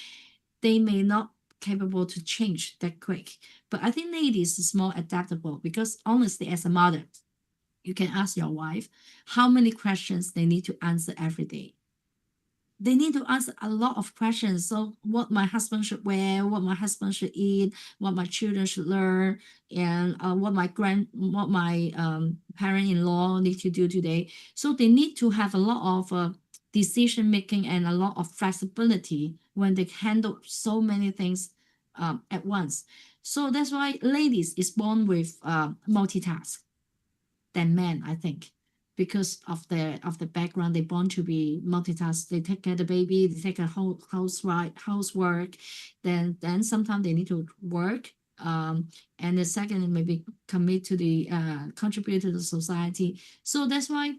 they may not capable to change that quick. But I think ladies is more adaptable because honestly, as a mother, you can ask your wife how many questions they need to answer every day. They need to answer a lot of questions. So what my husband should wear, what my husband should eat, what my children should learn, and what my parent-in-law need to do today. So they need to have a lot of decision making and a lot of flexibility when they handle so many things at once. So that's why ladies is born with multitask than men, I think, because of the background. They born to be multitask. They take care of the baby, they take care of housework, then sometimes they need to work. And the second maybe commit to the contribute to the society. So that's why,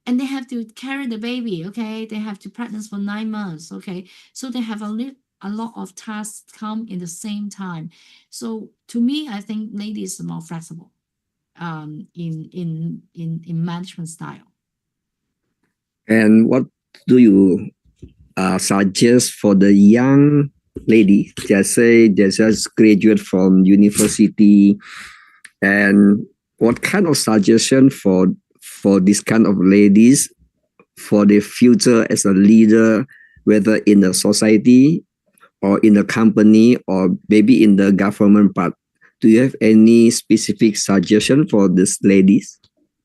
and they have to carry the baby. Okay, they have to pregnant for 9 months. Okay, so they have a lot of tasks come in the same time. So to me, I think ladies are more flexible in management style. And what do you suggest for the young lady, just say they just graduate from university, and what kind of suggestion for this kind of ladies for the future as a leader, whether in the society or in the company or maybe in the government part? Do you have any specific suggestion for these ladies?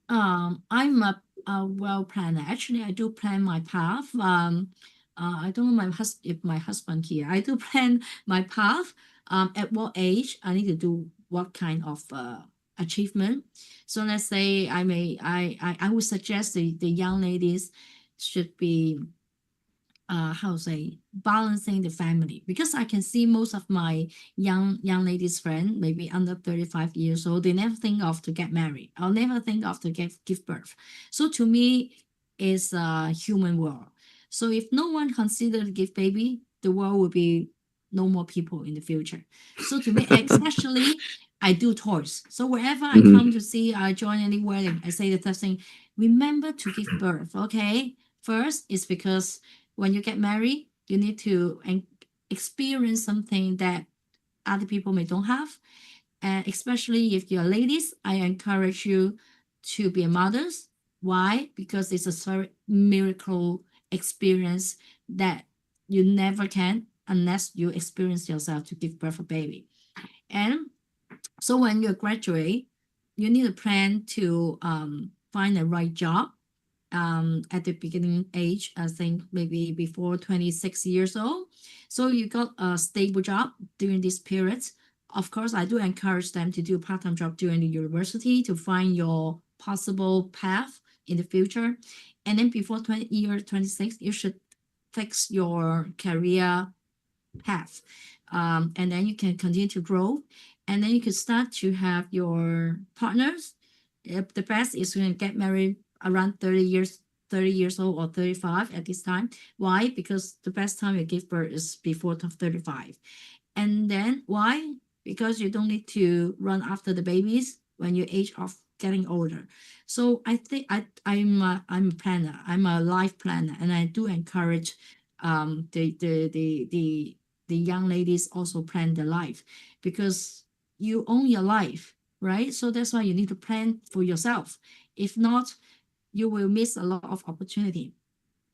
I'm a well planner. Actually, I do plan my path. I don't know if my husband here. I do plan my path. At what age I need to do what kind of achievement. So let's say I would suggest the young ladies should be how to say balancing the family, because I can see most of my young ladies friend maybe under 35 years old, they never think of to get married or never think of to give birth. So to me, it's a human world. So if no one consider to give baby, the world will be no more people in the future. So to me, especially I do toys. So wherever I come to see, I join any wedding, I say the first thing, remember to give birth. Okay, first is because when you get married, you need to experience something that other people may don't have. And especially if you're ladies, I encourage you to be a mothers. Why? Because it's a very miracle experience that you never can unless you experience yourself to give birth a baby. And so when you graduate, you need a plan to find the right job at the beginning age, I think maybe before 26 years old. So you got a stable job during this period. Of course, I do encourage them to do a part-time job during the university to find your possible path in the future. And then before 26, you should fix your career path. And then you can continue to grow. And then you can start to have your partners. The best is when you get married around 30 years old or 35 at this time. Why? Because the best time you give birth is before 35. And then why? Because you don't need to run after the babies when you age of getting older. So I think I'm a planner. I'm a life planner, and I do encourage the young ladies also plan their life, because you own your life, right? So that's why you need to plan for yourself. If not, you will miss a lot of opportunity.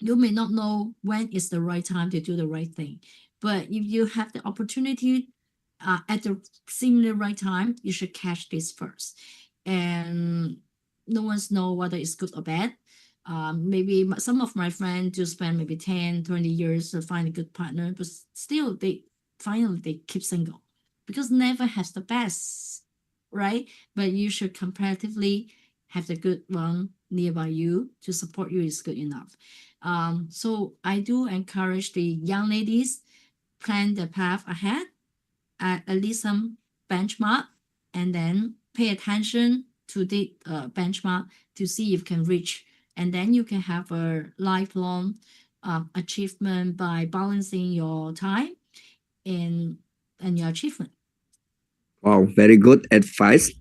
You may not know when is the right time to do the right thing, but if you have the opportunity at the seemingly right time, you should catch this first. And no one's know whether it's good or bad. Maybe some of my friends do spend maybe 10, 20 years to find a good partner, but still they keep single, because never has the best, right? But you should comparatively have the good one nearby you to support you is good enough. So I do encourage the young ladies plan the path ahead, at least some benchmark, and then pay attention to the benchmark to see if you can reach. And then you can have a lifelong achievement by balancing your time and your achievement. Wow, very good advice.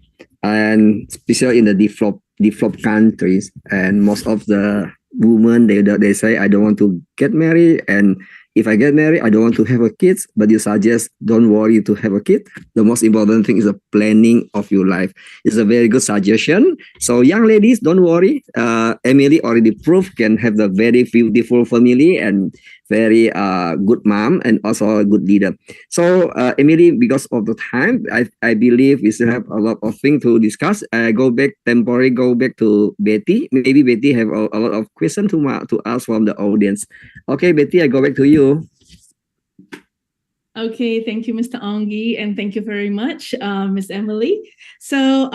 And especially in the developed countries, and most of the women they say, I don't want to get married, and if I get married, I don't want to have a kids. But you suggest don't worry to have a kid. The most important thing is the planning of your life. It's a very good suggestion. So young ladies, don't worry. Emily already proved can have the very beautiful family and very good mom and also a good leader. So Emily, because of the time, I believe we still have a lot of things to discuss. Go back to Betty. Maybe Betty have a lot of questions to ask from the audience. Okay, Betty, I go back to you. Okay, thank you, Mr. Ongi, and thank you very much, Miss Emily. So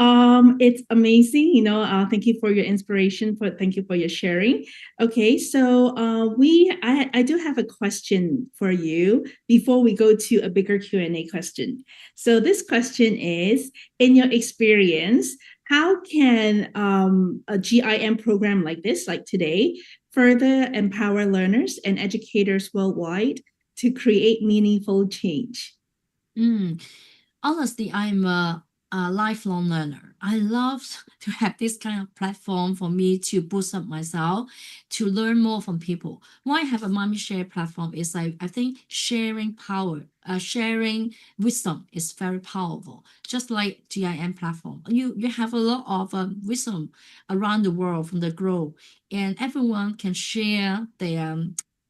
it's amazing, thank you for your inspiration, thank you for your sharing. Okay, so I do have a question for you before we go to a bigger Q&A question. So this question is, in your experience, how can a GIM program like this, like today, further empower learners and educators worldwide to create meaningful change? Honestly, I'm a lifelong learner. I love to have this kind of platform for me to boost up myself, to learn more from people. Why I have a Mommy Share platform is I think sharing power, sharing wisdom is very powerful. Just like GIM platform, you have a lot of wisdom around the world from the globe, and everyone can share their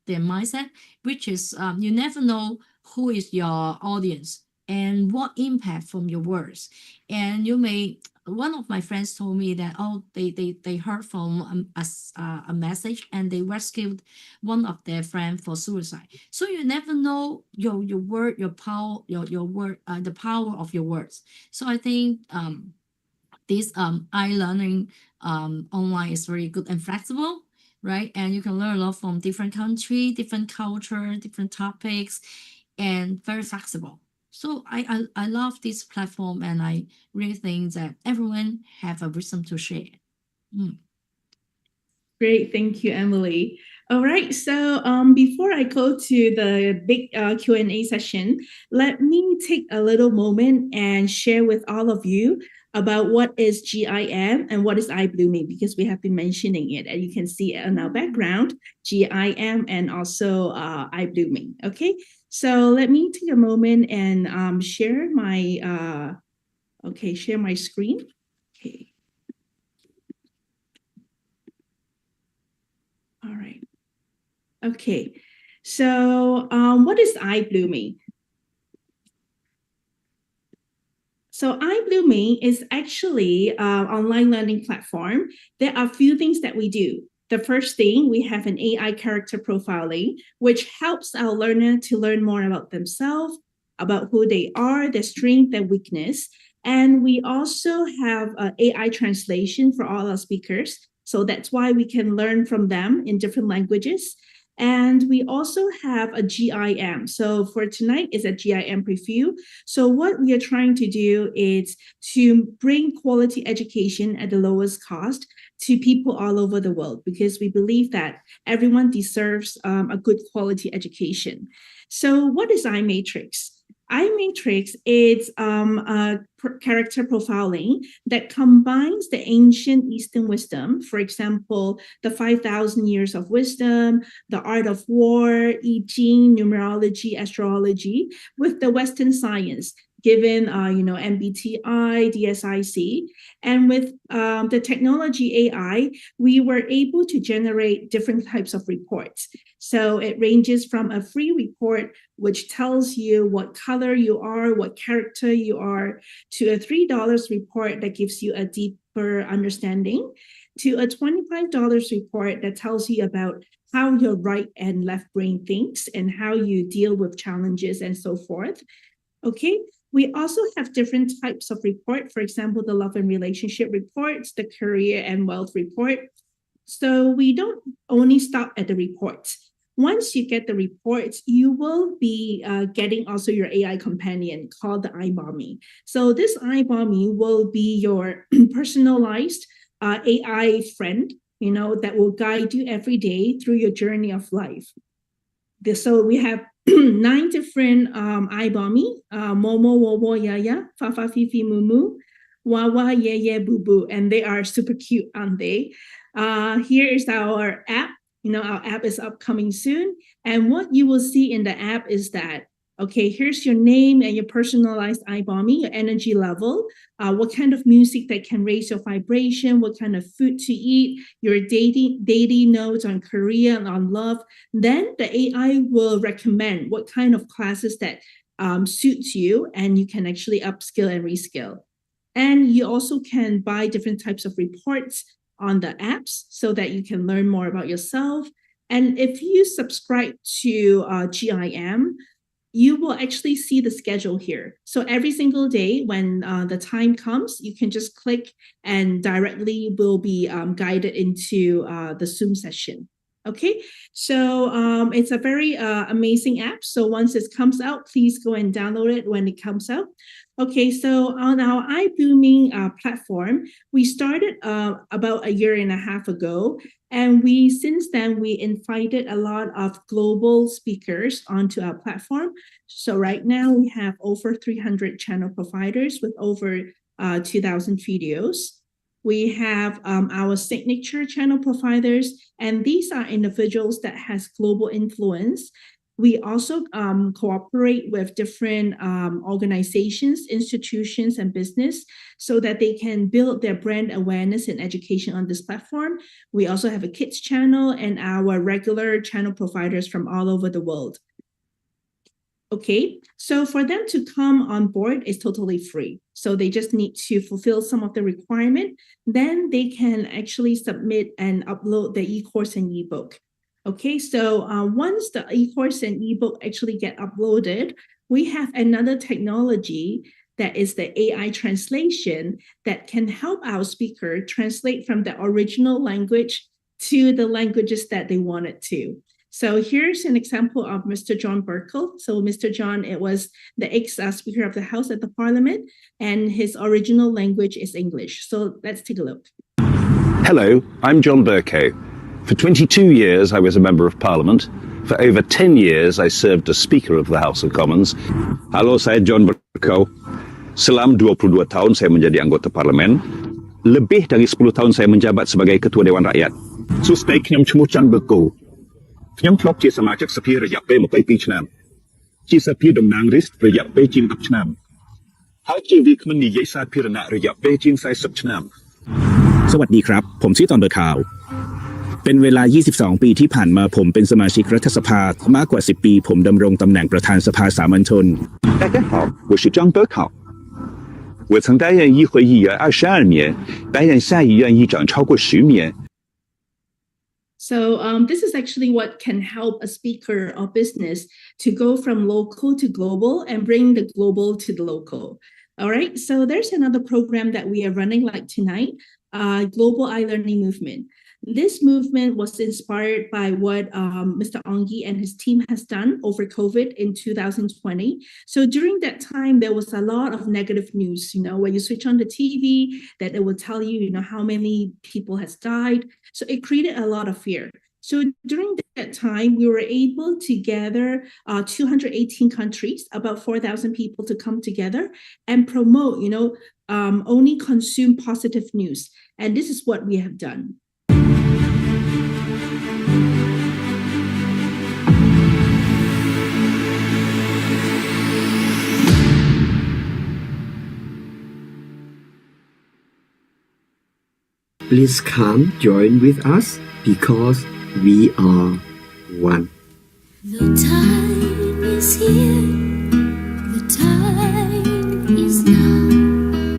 mindset, which is you never know who is your audience and what impact from your words. And you may, one of my friends told me that, oh, they heard from a message and they rescued one of their friends for suicide. So you never know your word, your power, your word, the power of your words. So I think this learning online is very good and flexible, right? And you can learn a lot from different country, different culture, different topics, and very flexible. So I love this platform, and I really think that everyone have a wisdom to share. Great, thank you, Emily. All right, so before I go to the big Q&A session, let me take a little moment and share with all of you about what is GIM and what is iBlooming, because we have been mentioning it, and you can see it in our background, GIM and also iBlooming. Okay, so let me take a moment and share my share my screen. Okay. All right. Okay, so what is iBlooming? So iBlooming is actually an online learning platform. There are a few things that we do. The first thing, we have an AI character profiling, which helps our learner to learn more about themselves, about who they are, their strength and weakness. And we also have AI translation for all our speakers. So that's why we can learn from them in different languages. And we also have a GIM. So for tonight is a GIM preview. So what we are trying to do is to bring quality education at the lowest cost to people all over the world, because we believe that everyone deserves a good quality education. So what is iMatrix? iMatrix is a character profiling that combines the ancient Eastern wisdom, for example, the 5,000 years of wisdom, the art of war, I Ching, numerology, astrology, with the Western science, given MBTI, DSIC, and with the technology AI, we were able to generate different types of reports. So it ranges from a free report, which tells you what color you are, what character you are, to a $3 report that gives you a deeper understanding, to a $25 report that tells you about how your right and left brain thinks and how you deal with challenges and so forth. Okay, we also have different types of report. For example, the love and relationship reports, the career and wealth report. So we don't only stop at the reports. Once you get the reports, you will be getting also your AI companion called the iBommy. So this iBommy will be your personalized AI friend, that will guide you every day through your journey of life. So we have 9 different iBommy, Momo, Wowo, Yaya, Fafa, Fifi, Mumu, Wawa, Ye, Boo Boo, and they are super cute, aren't they? Here is our app. Our app is upcoming soon. And what you will see in the app is that, okay, here's your name and your personalized iBommy, your energy level, what kind of music that can raise your vibration, what kind of food to eat, your daily notes on career and on love. Then the AI will recommend what kind of classes that suits you, and you can actually upskill and reskill. And you also can buy different types of reports on the apps so that you can learn more about yourself. And if you subscribe to GIM, you will actually see the schedule here. So every single day when the time comes, you can just click and directly will be guided into the Zoom session. Okay, so it's a very amazing app. So once it comes out, please go and download it when it comes out. Okay, so on our iBlooming platform, we started about a year and a half ago. And since then, we invited a lot of global speakers onto our platform. So right now we have over 300 channel providers with over 2,000 videos. We have our signature channel providers, and these are individuals that has global influence. We also cooperate with different organizations, institutions, and business so that they can build their brand awareness and education on this platform. We also have a kids channel and our regular channel providers from all over the world. Okay, so for them to come on board is totally free. So they just need to fulfill some of the requirement. Then they can actually submit and upload the e-course and ebook. Okay, so once the e-course and ebook actually get uploaded, we have another technology that is the AI translation that can help our speaker translate from the original language to the languages that they wanted to. So here's an example of Mr. John Burkle. So Mr. John, it was the ex-Speaker of the House at the Parliament, and his original language is English. So let's take a look. Hello, I'm John Burko. For 22 years, I was a Member of Parliament. For over 10 years, I served as Speaker of the House of Commons. Halo, saya John Burko. Selama 22 tahun saya menjadi anggota Parlimen. Lebih dari 10 tahun saya menjabat sebagai Ketua Dewan Rakyat. Suspekខ្ញុំឈ្មោះច័ន្ទ Burko ខ្ញុំធ្លាប់ជាសមាជិកសភារយៈពេល22ឆ្នាំជាសភាតំណាងរាស្ត្ររយៈពេលជាង10ឆ្នាំហើយជាវាគ្មិននិយាយសាធារណៈរយៈពេលជាង40ឆ្នាំสวัสดีครับผมชื่อตอนเบอร์ข่าวเป็นเวลา22ปีที่ผ่านมาผมเป็นสมาชิกรัฐสภามากกว่า10ปีผมดำรงตำแหน่งประธานสภาสามัญชน大家好我是张德考我曾担任议会议员22年担任下议院议长超过10年So this is actually what can help a speaker or business to go from local to global and bring the global to the local. All right, so there's another program that we are running like tonight, Global iLearning Movement. This movement was inspired by what Mr. Ongi and his team has done over COVID in 2020. So during that time, there was a lot of negative news, you know, when you switch on the TV, that it will tell you, you know, how many people has died. So it created a lot of fear. So during that time, we were able to gather 218 countries, about 4,000 people to come together and promote, you know, only consume positive news. And this is what we have done. Please come join with us because we are one. The time is here, the time is now.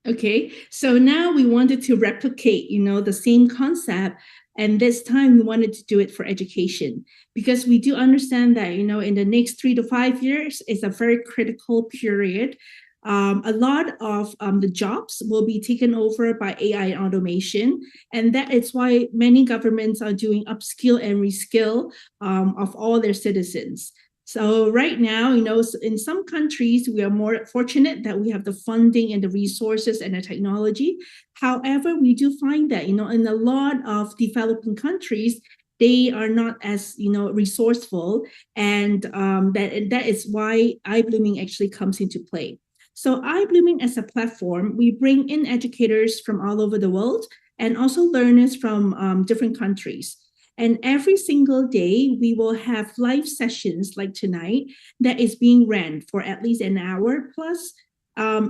Okay, so now we wanted to replicate, you know, the same concept. And this time we wanted to do it for education because we do understand that, you know, in the next 3 to 5 years is a very critical period. A lot of the jobs will be taken over by AI automation. And that is why many governments are doing upskill and reskill of all their citizens. So right now, you know, in some countries, we are more fortunate that we have the funding and the resources and the technology. However, we do find that, you know, in a lot of developing countries, they are not as, you know, resourceful. And that is why iBlooming actually comes into play. So iBlooming as a platform, we bring in educators from all over the world and also learners from different countries. And every single day, we will have live sessions like tonight that is being ran for at least an hour plus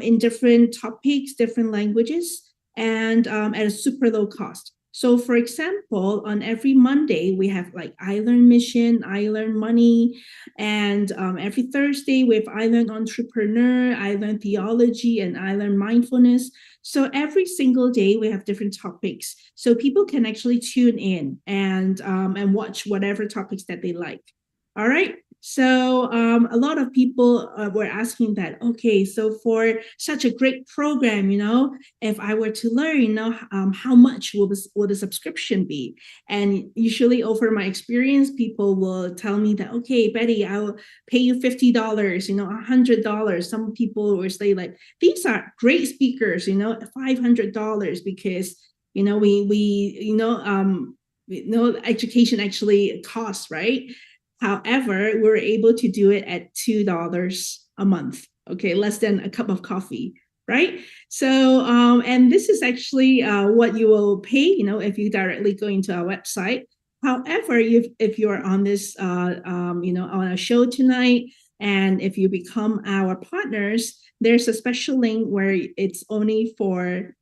in different topics, different languages, and at a super low cost. So for example, on every Monday, we have like iLearn Mission, iLearn Money, and every Thursday we have iLearn Entrepreneur, iLearn Theology, and iLearn Mindfulness. So every single day we have different topics. So people can actually tune in and watch whatever topics that they like. All right. So a lot of people were asking that, okay, so for such a great program, you know, if I were to learn, you know, how much will the subscription be? And usually over my experience, people will tell me that, okay, Betty, I'll pay you $50, you know, $100. Some people will say like, these are great speakers, you know, $500 because, you know, we know education actually costs, right? However, we're able to do it at $2 a month, okay, less than a cup of coffee. right? So, and this is actually what you will pay, if you directly go into our website. However, if you're on this, on a show tonight, and if you become our partners, there's a special link where it's only for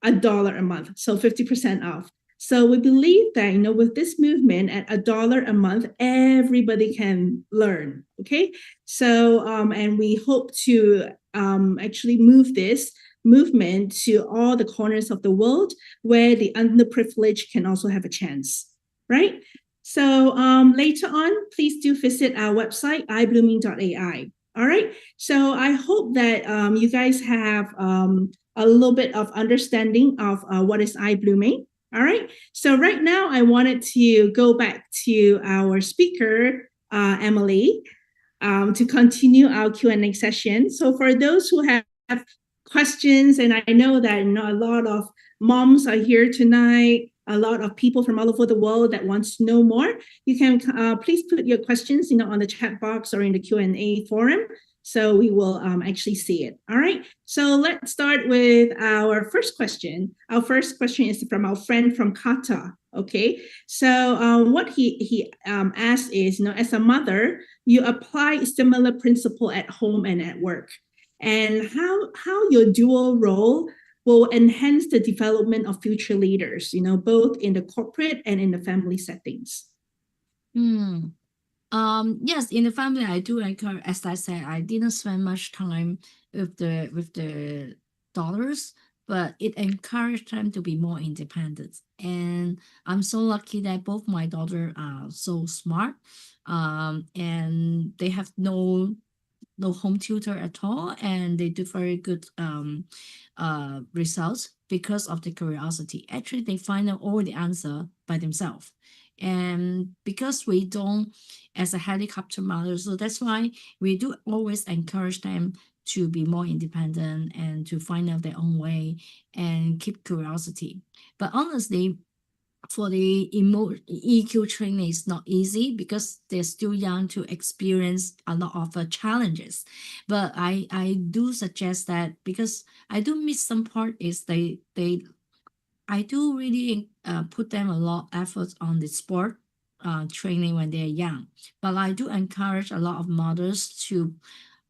$1 a month, so 50% off. So we believe that, with this movement at $1 a month, everybody can learn. Okay. So, and we hope to actually move this movement to all the corners of the world where the underprivileged can also have a chance. Right. So later on, please do visit our website, iblooming.ai. All right. So I hope that you guys have a little bit of understanding of what is iBlooming. All right. So right now, I wanted to go back to our speaker, Emily, to continue our Q&A session. So for those who have questions, and I know that a lot of moms are here tonight, a lot of people from all over the world that wants to know more, you can please put your questions, on the chat box or in the Q&A forum. So we will actually see it. All right. So let's start with our first question. Our first question is from our friend from Qatar. Okay. So what he asked is, as a mother, you apply similar principle at home and at work, and how your dual role will enhance the development of future leaders, both in the corporate and in the family settings. Yes, in the family, I do encourage. As I said, I didn't spend much time with the daughters, but it encouraged them to be more independent. And I'm so lucky that both my daughter are so smart, and they have no home tutor at all, and they do very good results because of the curiosity. Actually, they find out all the answer by themselves. And because we don't, as a helicopter mother, so that's why we do always encourage them to be more independent and to find out their own way and keep curiosity. But honestly, for the EQ training is not easy because they're still young to experience a lot of challenges. But I do suggest that, because I do miss some part, is I do really put them a lot of effort on the sport training when they're young. But I do encourage a lot of mothers to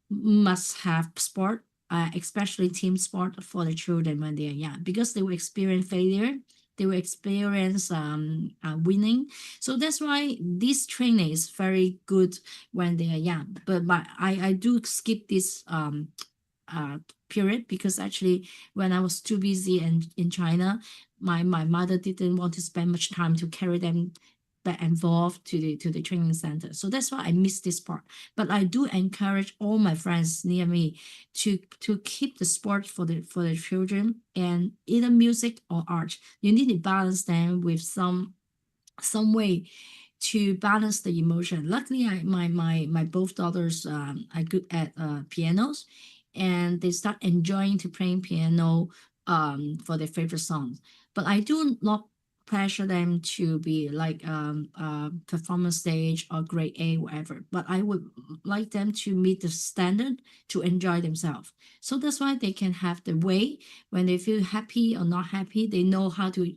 must have sport, especially team sport for the children when they are young, because they will experience failure, they will experience winning. So that's why this training is very good when they are young. But I do skip this period, because actually when I was too busy in China, my mother didn't want to spend much time to carry them back and forth to the training center. So that's why I missed this part. But I do encourage all my friends near me to keep the sport for the children, and either music or art. You need to balance them with some way to balance the emotion. Luckily, my both daughters are good at pianos, and they start enjoying to playing piano for their favorite songs. But I do not pressure them to be like performance stage or grade A, whatever. But I would like them to meet the standard to enjoy themselves. So that's why they can have the way when they feel happy or not happy, they know how to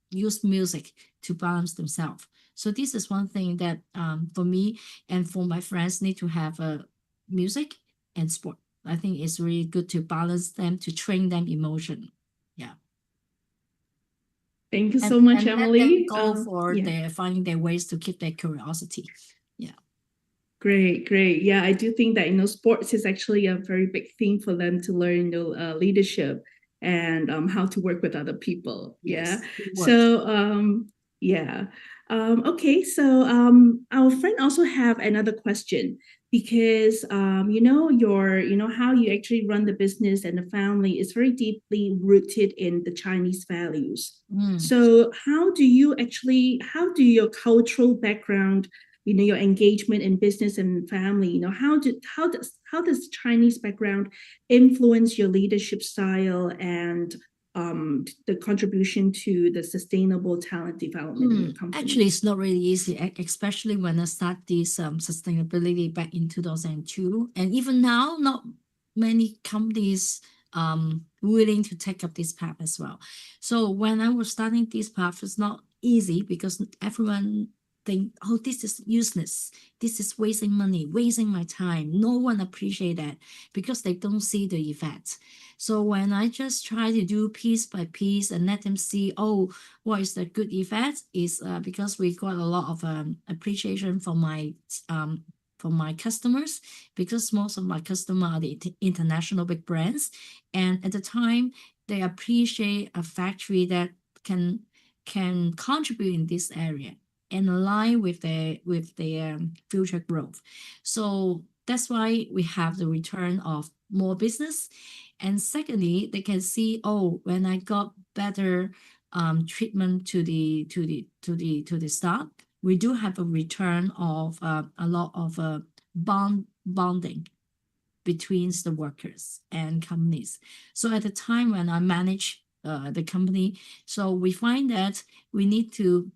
use music to balance themselves. So this is one thing that for me and for my friends need to have music and sport. I think it's really good to balance them, to train them emotion. Yeah. Thank you so much, and Emily. Let them go for yeah. their finding their ways to keep their curiosity. Yeah. Great. Yeah, I do think that sports is actually a very big thing for them to learn leadership and how to work with other people. Yes, Yeah. So yeah. Okay. So our friend also have another question, because your how you actually run the business and the family is very deeply rooted in the Chinese values. So how do your cultural background, your engagement in business and family, how does Chinese background influence your leadership style and the contribution to the sustainable talent development in your company? Actually, it's not really easy, especially when I start this sustainability back in 2002. And even now, not many companies willing to take up this path as well. So when I was starting this path, it's not easy because everyone think, oh, this is useless. This is wasting money, wasting my time. No one appreciate that because they don't see the effect. So when I just try to do piece by piece and let them see, oh, what is the good effect is because we got a lot of appreciation from my customers, because most of my customers are the international big brands, and at the time they appreciate a factory that can contribute in this area and align with their future growth. So that's why we have the return of more business. And secondly, they can see, oh, when I got better treatment to the staff, we do have a return of a lot of bonding between the workers and companies. So at the time when I manage the company, so we find that we need to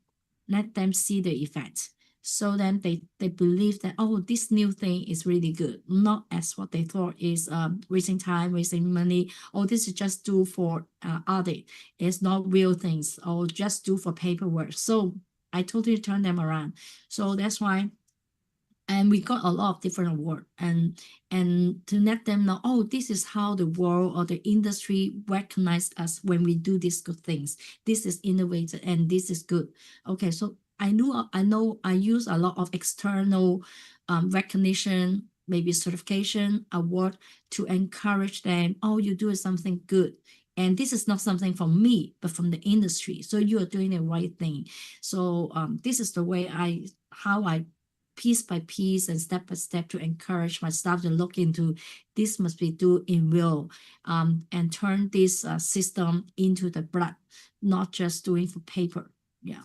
let them see the effect. So then they believe that, oh, this new thing is really good, not as what they thought is wasting time, wasting money. Oh, this is just do for audit. It's not real things, or just do for paperwork. So I totally turn them around. So that's why, and we got a lot of different award, and to let them know, oh, this is how the world or the industry recognize us when we do these good things. This is innovative and this is good. Okay, so I know I use a lot of external recognition, maybe certification, award, to encourage them. Oh, you do something good. And this is not something from me, but from the industry. So you are doing the right thing. So this is the way how I piece by piece and step by step to encourage my staff to look into this must be do in real, and turn this system into the blood, not just doing for paper. Yeah.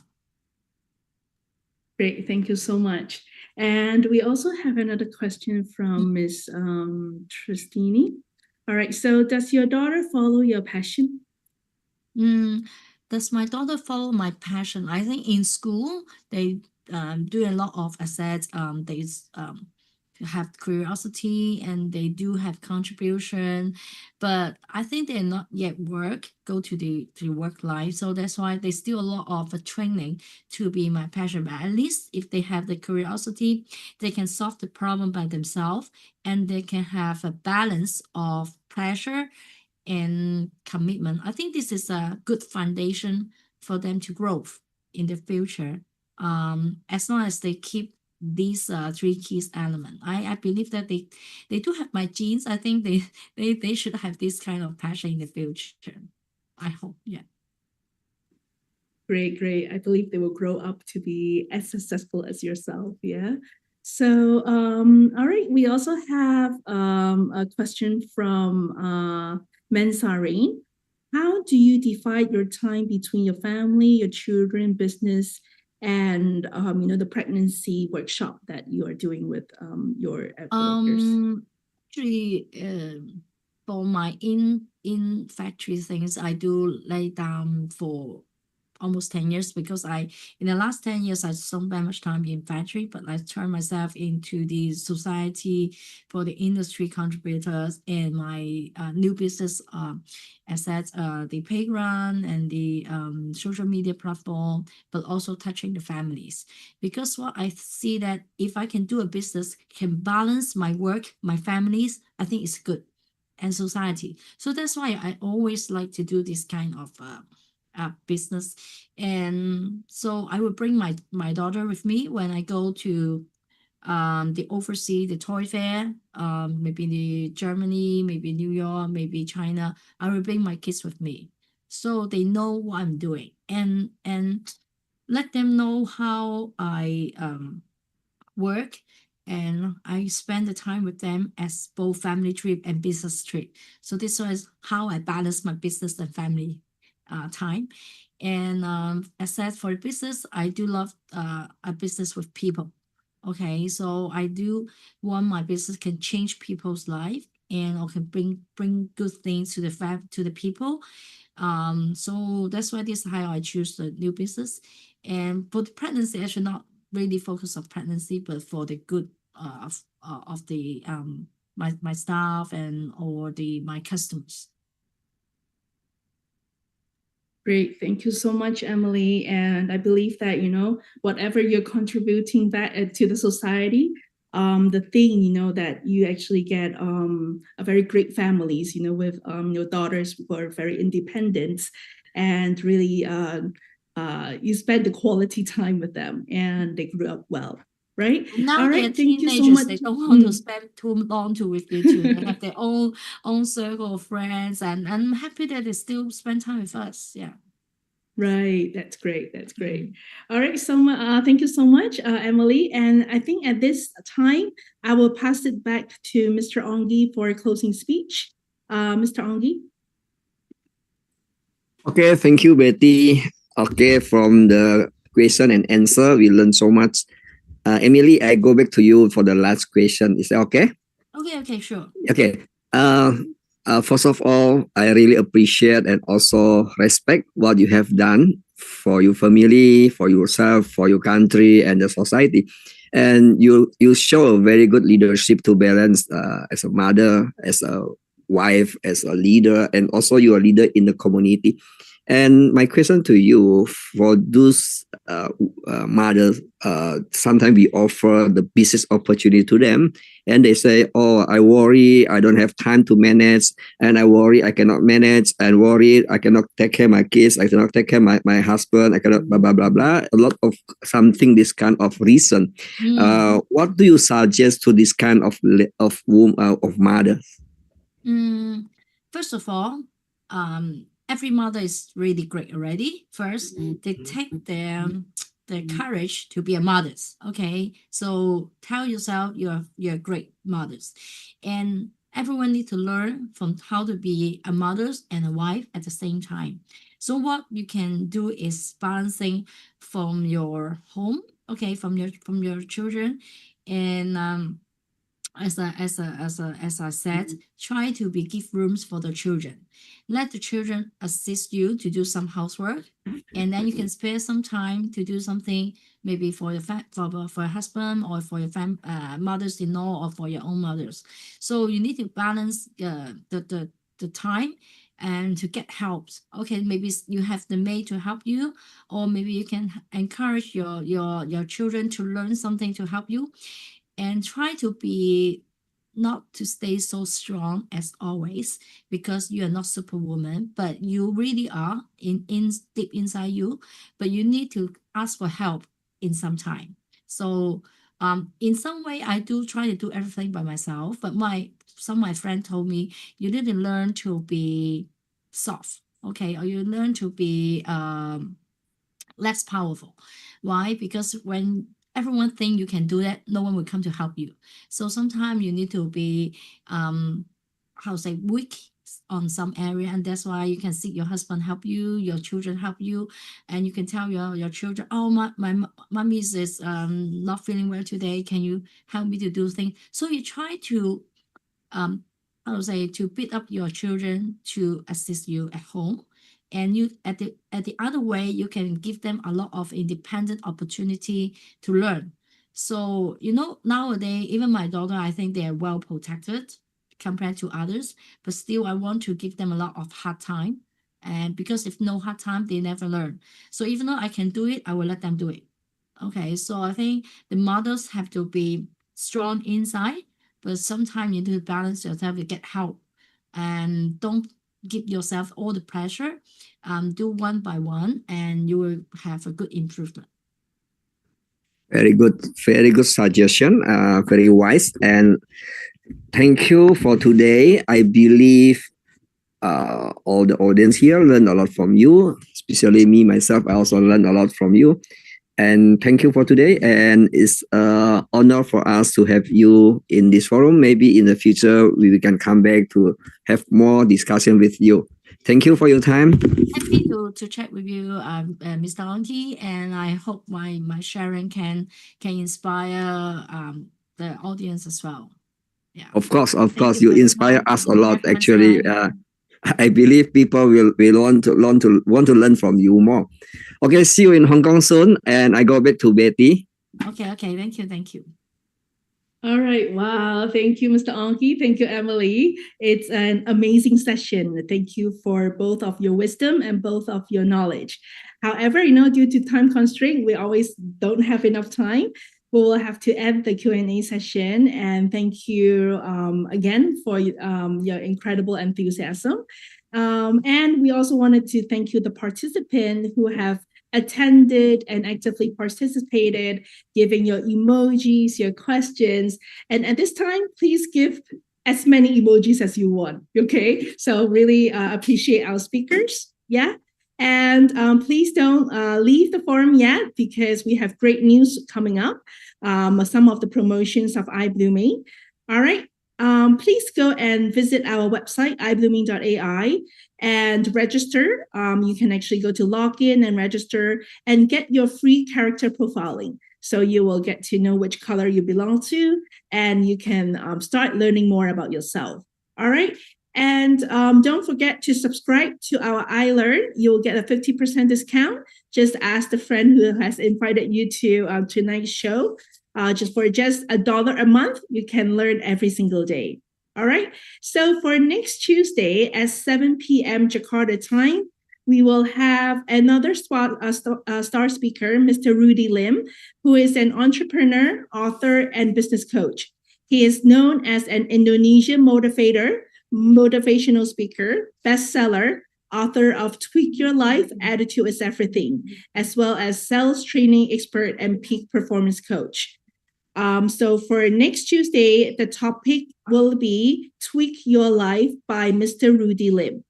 Great, thank you so much. And we also have another question from Miss Tristini. All right, so does your daughter follow your passion? Does my daughter follow my passion? I think in school they do a lot of assets. They have curiosity and they do have contribution, but I think they're not yet go to the work life. So that's why there's still a lot of training to be my passion. But at least if they have the curiosity, they can solve the problem by themselves, and they can have a balance of pleasure and commitment. I think this is a good foundation for them to grow in the future. As long as they keep these three keys element, I believe that they do have my genes. I think they should have this kind of passion in the future. I hope, yeah. Great, great. I believe they will grow up to be as successful as yourself. Yeah. So, all right. We also have a question from Mensarine. How do you divide your time between your family, your children, business, and the pregnancy workshop that you are doing with your workers? Actually, for my in factory things, I do lay down for almost 10 years, because in the last 10 years I spent very much time in factory, but I turned myself into the society for the industry contributors, and my new business assets, the playground and the social media platform, but also touching the families. Because what I see that if I can do a business, can balance my work, my families, I think it's good, and society. So that's why I always like to do this kind of business. And so I would bring my daughter with me when I go to the overseas, the toy fair, maybe the Germany, maybe New York, maybe China. I will bring my kids with me, so they know what I'm doing, and let them know how I work, and I spend the time with them as both family trip and business trip. So this is how I balance my business and family time. And as said, for business, I do love a business with people. Okay, so I do want my business can change people's life, and I can bring good things to the people. So that's why this is how I choose the new business. And for the pregnancy, I should not really focus on pregnancy, but for the good of the my staff and or my customers. Great. Thank you so much, Emily. And I believe that, whatever you're contributing back to the society, the thing, that you actually get a very great families, with your daughters who are very independent and really you spend the quality time with them and they grew up well. Right. Now All they're right. Thank you so teenagers. much. They don't want to spend too long with you too. They have their own circle of friends, and I'm happy that they still spend time with us. Yeah. Right. That's great. That's great. All right. So thank you so much, Emily. And I think at this time, I will pass it back to Mr. Ongi for a closing speech. Mr. Ongi. Okay, thank you, Betty. Okay, from the question and answer, we learned so much. Emily, I go back to you for the last question. Is that okay? Okay, sure. Okay. First of all, I really appreciate and also respect what you have done for your family, for yourself, for your country, and the society. And you show a very good leadership to balance as a mother, as a wife, as a leader, and also you are a leader in the community. And my question to you, for those mothers, sometimes we offer the business opportunity to them, and they say, "Oh, I worry, I don't have time to manage, and I worry I cannot manage, and worry I cannot take care of my kids, I cannot take care of my husband, I cannot blah blah blah blah." A lot of something this kind of reason. What do you suggest to this kind of mothers? First of all, every mother is really great already. First, they take their courage to be a mothers. Okay, so tell yourself you're great mothers, and everyone need to learn from how to be a mother and a wife at the same time. So what you can do is balancing from your home, okay, from your children, and as I said, try to give rooms for the children. Let the children assist you to do some housework, and then you can spare some time to do something maybe for your for your husband or for your mothers-in-law or for your own mothers. So you need to balance the time and to get help. Okay, maybe you have the maid to help you, or maybe you can encourage your children to learn something to help you, and try to be not to stay so strong as always, because you are not superwoman, but you really are in deep inside you, but you need to ask for help in some time. So in some way I do try to do everything by myself, but some of my friends told me you need to learn to be soft, okay, or you learn to be less powerful. Why? Because when everyone think you can do that, no one will come to help you. So sometimes you need to be how to say, weak on some area, and that's why you can seek your husband help you, your children help you, and you can tell your children, oh, my mommy is not feeling well today, can you help me to do things? So you try to how to say, to beat up your children to assist you at home, and you at the other way you can give them a lot of independent opportunity to learn. So nowadays even my daughter, I think they are well protected compared to others, but still I want to give them a lot of hard time, and because if no hard time they never learn. So even though I can do it, I will let them do it. Okay, so I think the mothers have to be strong inside, but sometimes you need to balance yourself to get help, and don't give yourself all the pressure. Do one by one, and you will have a good improvement. Very good suggestion. Very wise, and thank you for today. I believe all the audience here learned a lot from you, especially me myself. I also learned a lot from you. And thank you for today. And it's an honor for us to have you in this forum. Maybe in the future, we can come back to have more discussion with you. Thank you for your time. Happy to chat with you, Mr. Ongi, and I hope my sharing can inspire the audience as well. Yeah. Of course, Thank you very inspire much. us a lot. Have a nice Actually, time. I believe people will want to learn from you more. Okay, see you in Hong Kong soon, and I go back to Betty. Okay. Thank you. All right. Wow. Thank you, Mr. Anki. Thank you, Emily. It's an amazing session. Thank you for both of your wisdom and both of your knowledge. However, due to time constraint, we always don't have enough time. We will have to end the Q&A session. And thank you again for your incredible enthusiasm. And we also wanted to thank you, the participants who have attended and actively participated, giving your emojis, your questions. And at this time, please give as many emojis as you want. Okay. So really appreciate our speakers. Yeah. And please don't leave the forum yet, because we have great news coming up. Some of the promotions of iBlooming. All right. Please go and visit our website, iblooming.ai, and register. You can actually go to login and register and get your free character profiling. So you will get to know which color you belong to, and you can start learning more about yourself. All right. And don't forget to subscribe to our iLearn. You'll get a 50% discount. Just ask the friend who has invited you to tonight's show. Just $1 a month, you can learn every single day. All right. So for next Tuesday at 7 p.m. Jakarta time, we will have another star speaker, Mr. Rudy Lim, who is an entrepreneur, author, and business coach. He is known as an Indonesian motivator, motivational speaker, bestseller, author of Tweak Your Life, Attitude is Everything, as well as sales training expert and peak performance coach. So for next Tuesday, the topic will be Tweak Your Life by Mr. Rudy Lim.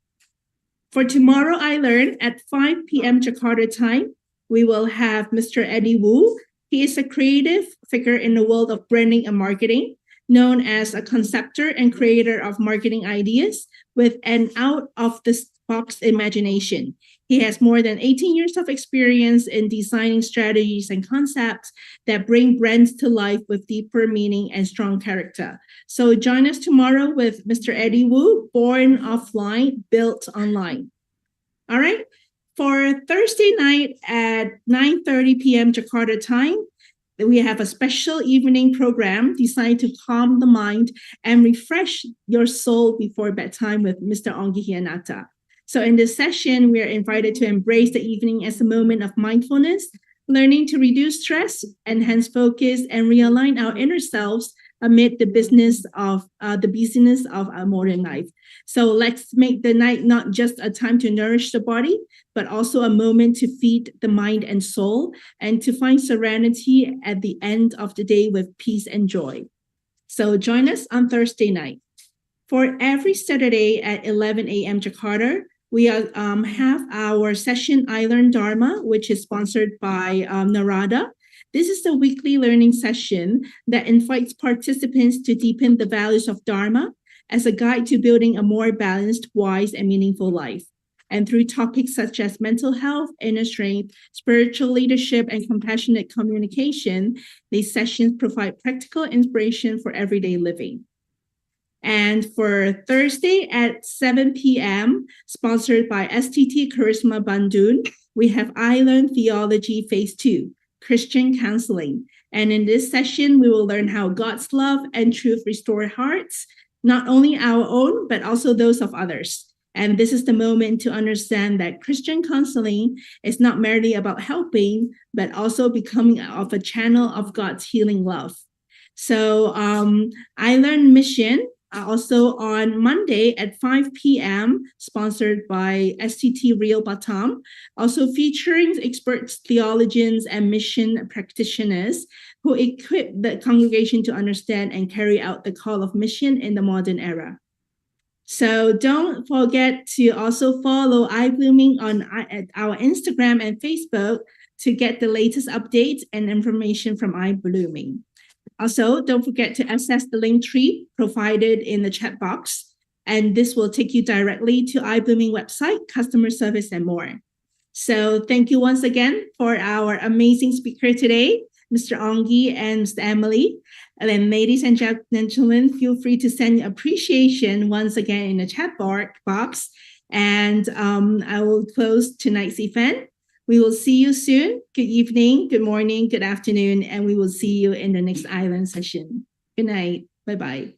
For tomorrow, I Learn at 5 p.m. Jakarta time, we will have Mr. Eddie Wu. He is a creative figure in the world of branding and marketing, known as a conceptor and creator of marketing ideas with an out-of-the-box imagination. He has more than 18 years of experience in designing strategies and concepts that bring brands to life with deeper meaning and strong character. So join us tomorrow with Mr. Eddie Wu, Born Offline, Built Online. All right. For Thursday night at 9:30 p.m. Jakarta time, we have a special evening program designed to calm the mind and refresh your soul before bedtime with Mr. Onggi Hianata. So in this session, we are invited to embrace the evening as a moment of mindfulness, learning to reduce stress, enhance focus, and realign our inner selves amid the busyness of our modern life. So let's make the night not just a time to nourish the body, but also a moment to feed the mind and soul, and to find serenity at the end of the day with peace and joy. So join us on Thursday night. For every Saturday at 11 a.m. Jakarta, we have our session I Learn Dharma, which is sponsored by Narada. This is a weekly learning session that invites participants to deepen the values of Dharma as a guide to building a more balanced, wise, and meaningful life. And through topics such as mental health, inner strength, spiritual leadership, and compassionate communication, these sessions provide practical inspiration for everyday living. And for Thursday at 7 p.m., sponsored by STT Charisma Bandung, we have I Learn Theology Phase 2, Christian Counseling. And in this session, we will learn how God's love and truth restore hearts, not only our own, but also those of others. And this is the moment to understand that Christian counseling is not merely about helping, but also becoming of a channel of God's healing love. So I Learn Mission, also on Monday at 5 p.m., sponsored by STT Real Batam, also featuring expert theologians and mission practitioners who equip the congregation to understand and carry out the call of mission in the modern era. So don't forget to also follow iBlooming on our Instagram and Facebook to get the latest updates and information from iBlooming. Also, don't forget to access the link tree provided in the chat box, and this will take you directly to iBlooming website, customer service, and more. So thank you once again for our amazing speaker today, Mr. Onggi and Mr. Emily. And then ladies and gentlemen, feel free to send your appreciation once again in the chat box. And I will close tonight's event. We will see you soon. Good evening, good morning, good afternoon, and we will see you in the next I Learn session. Good night. Bye bye.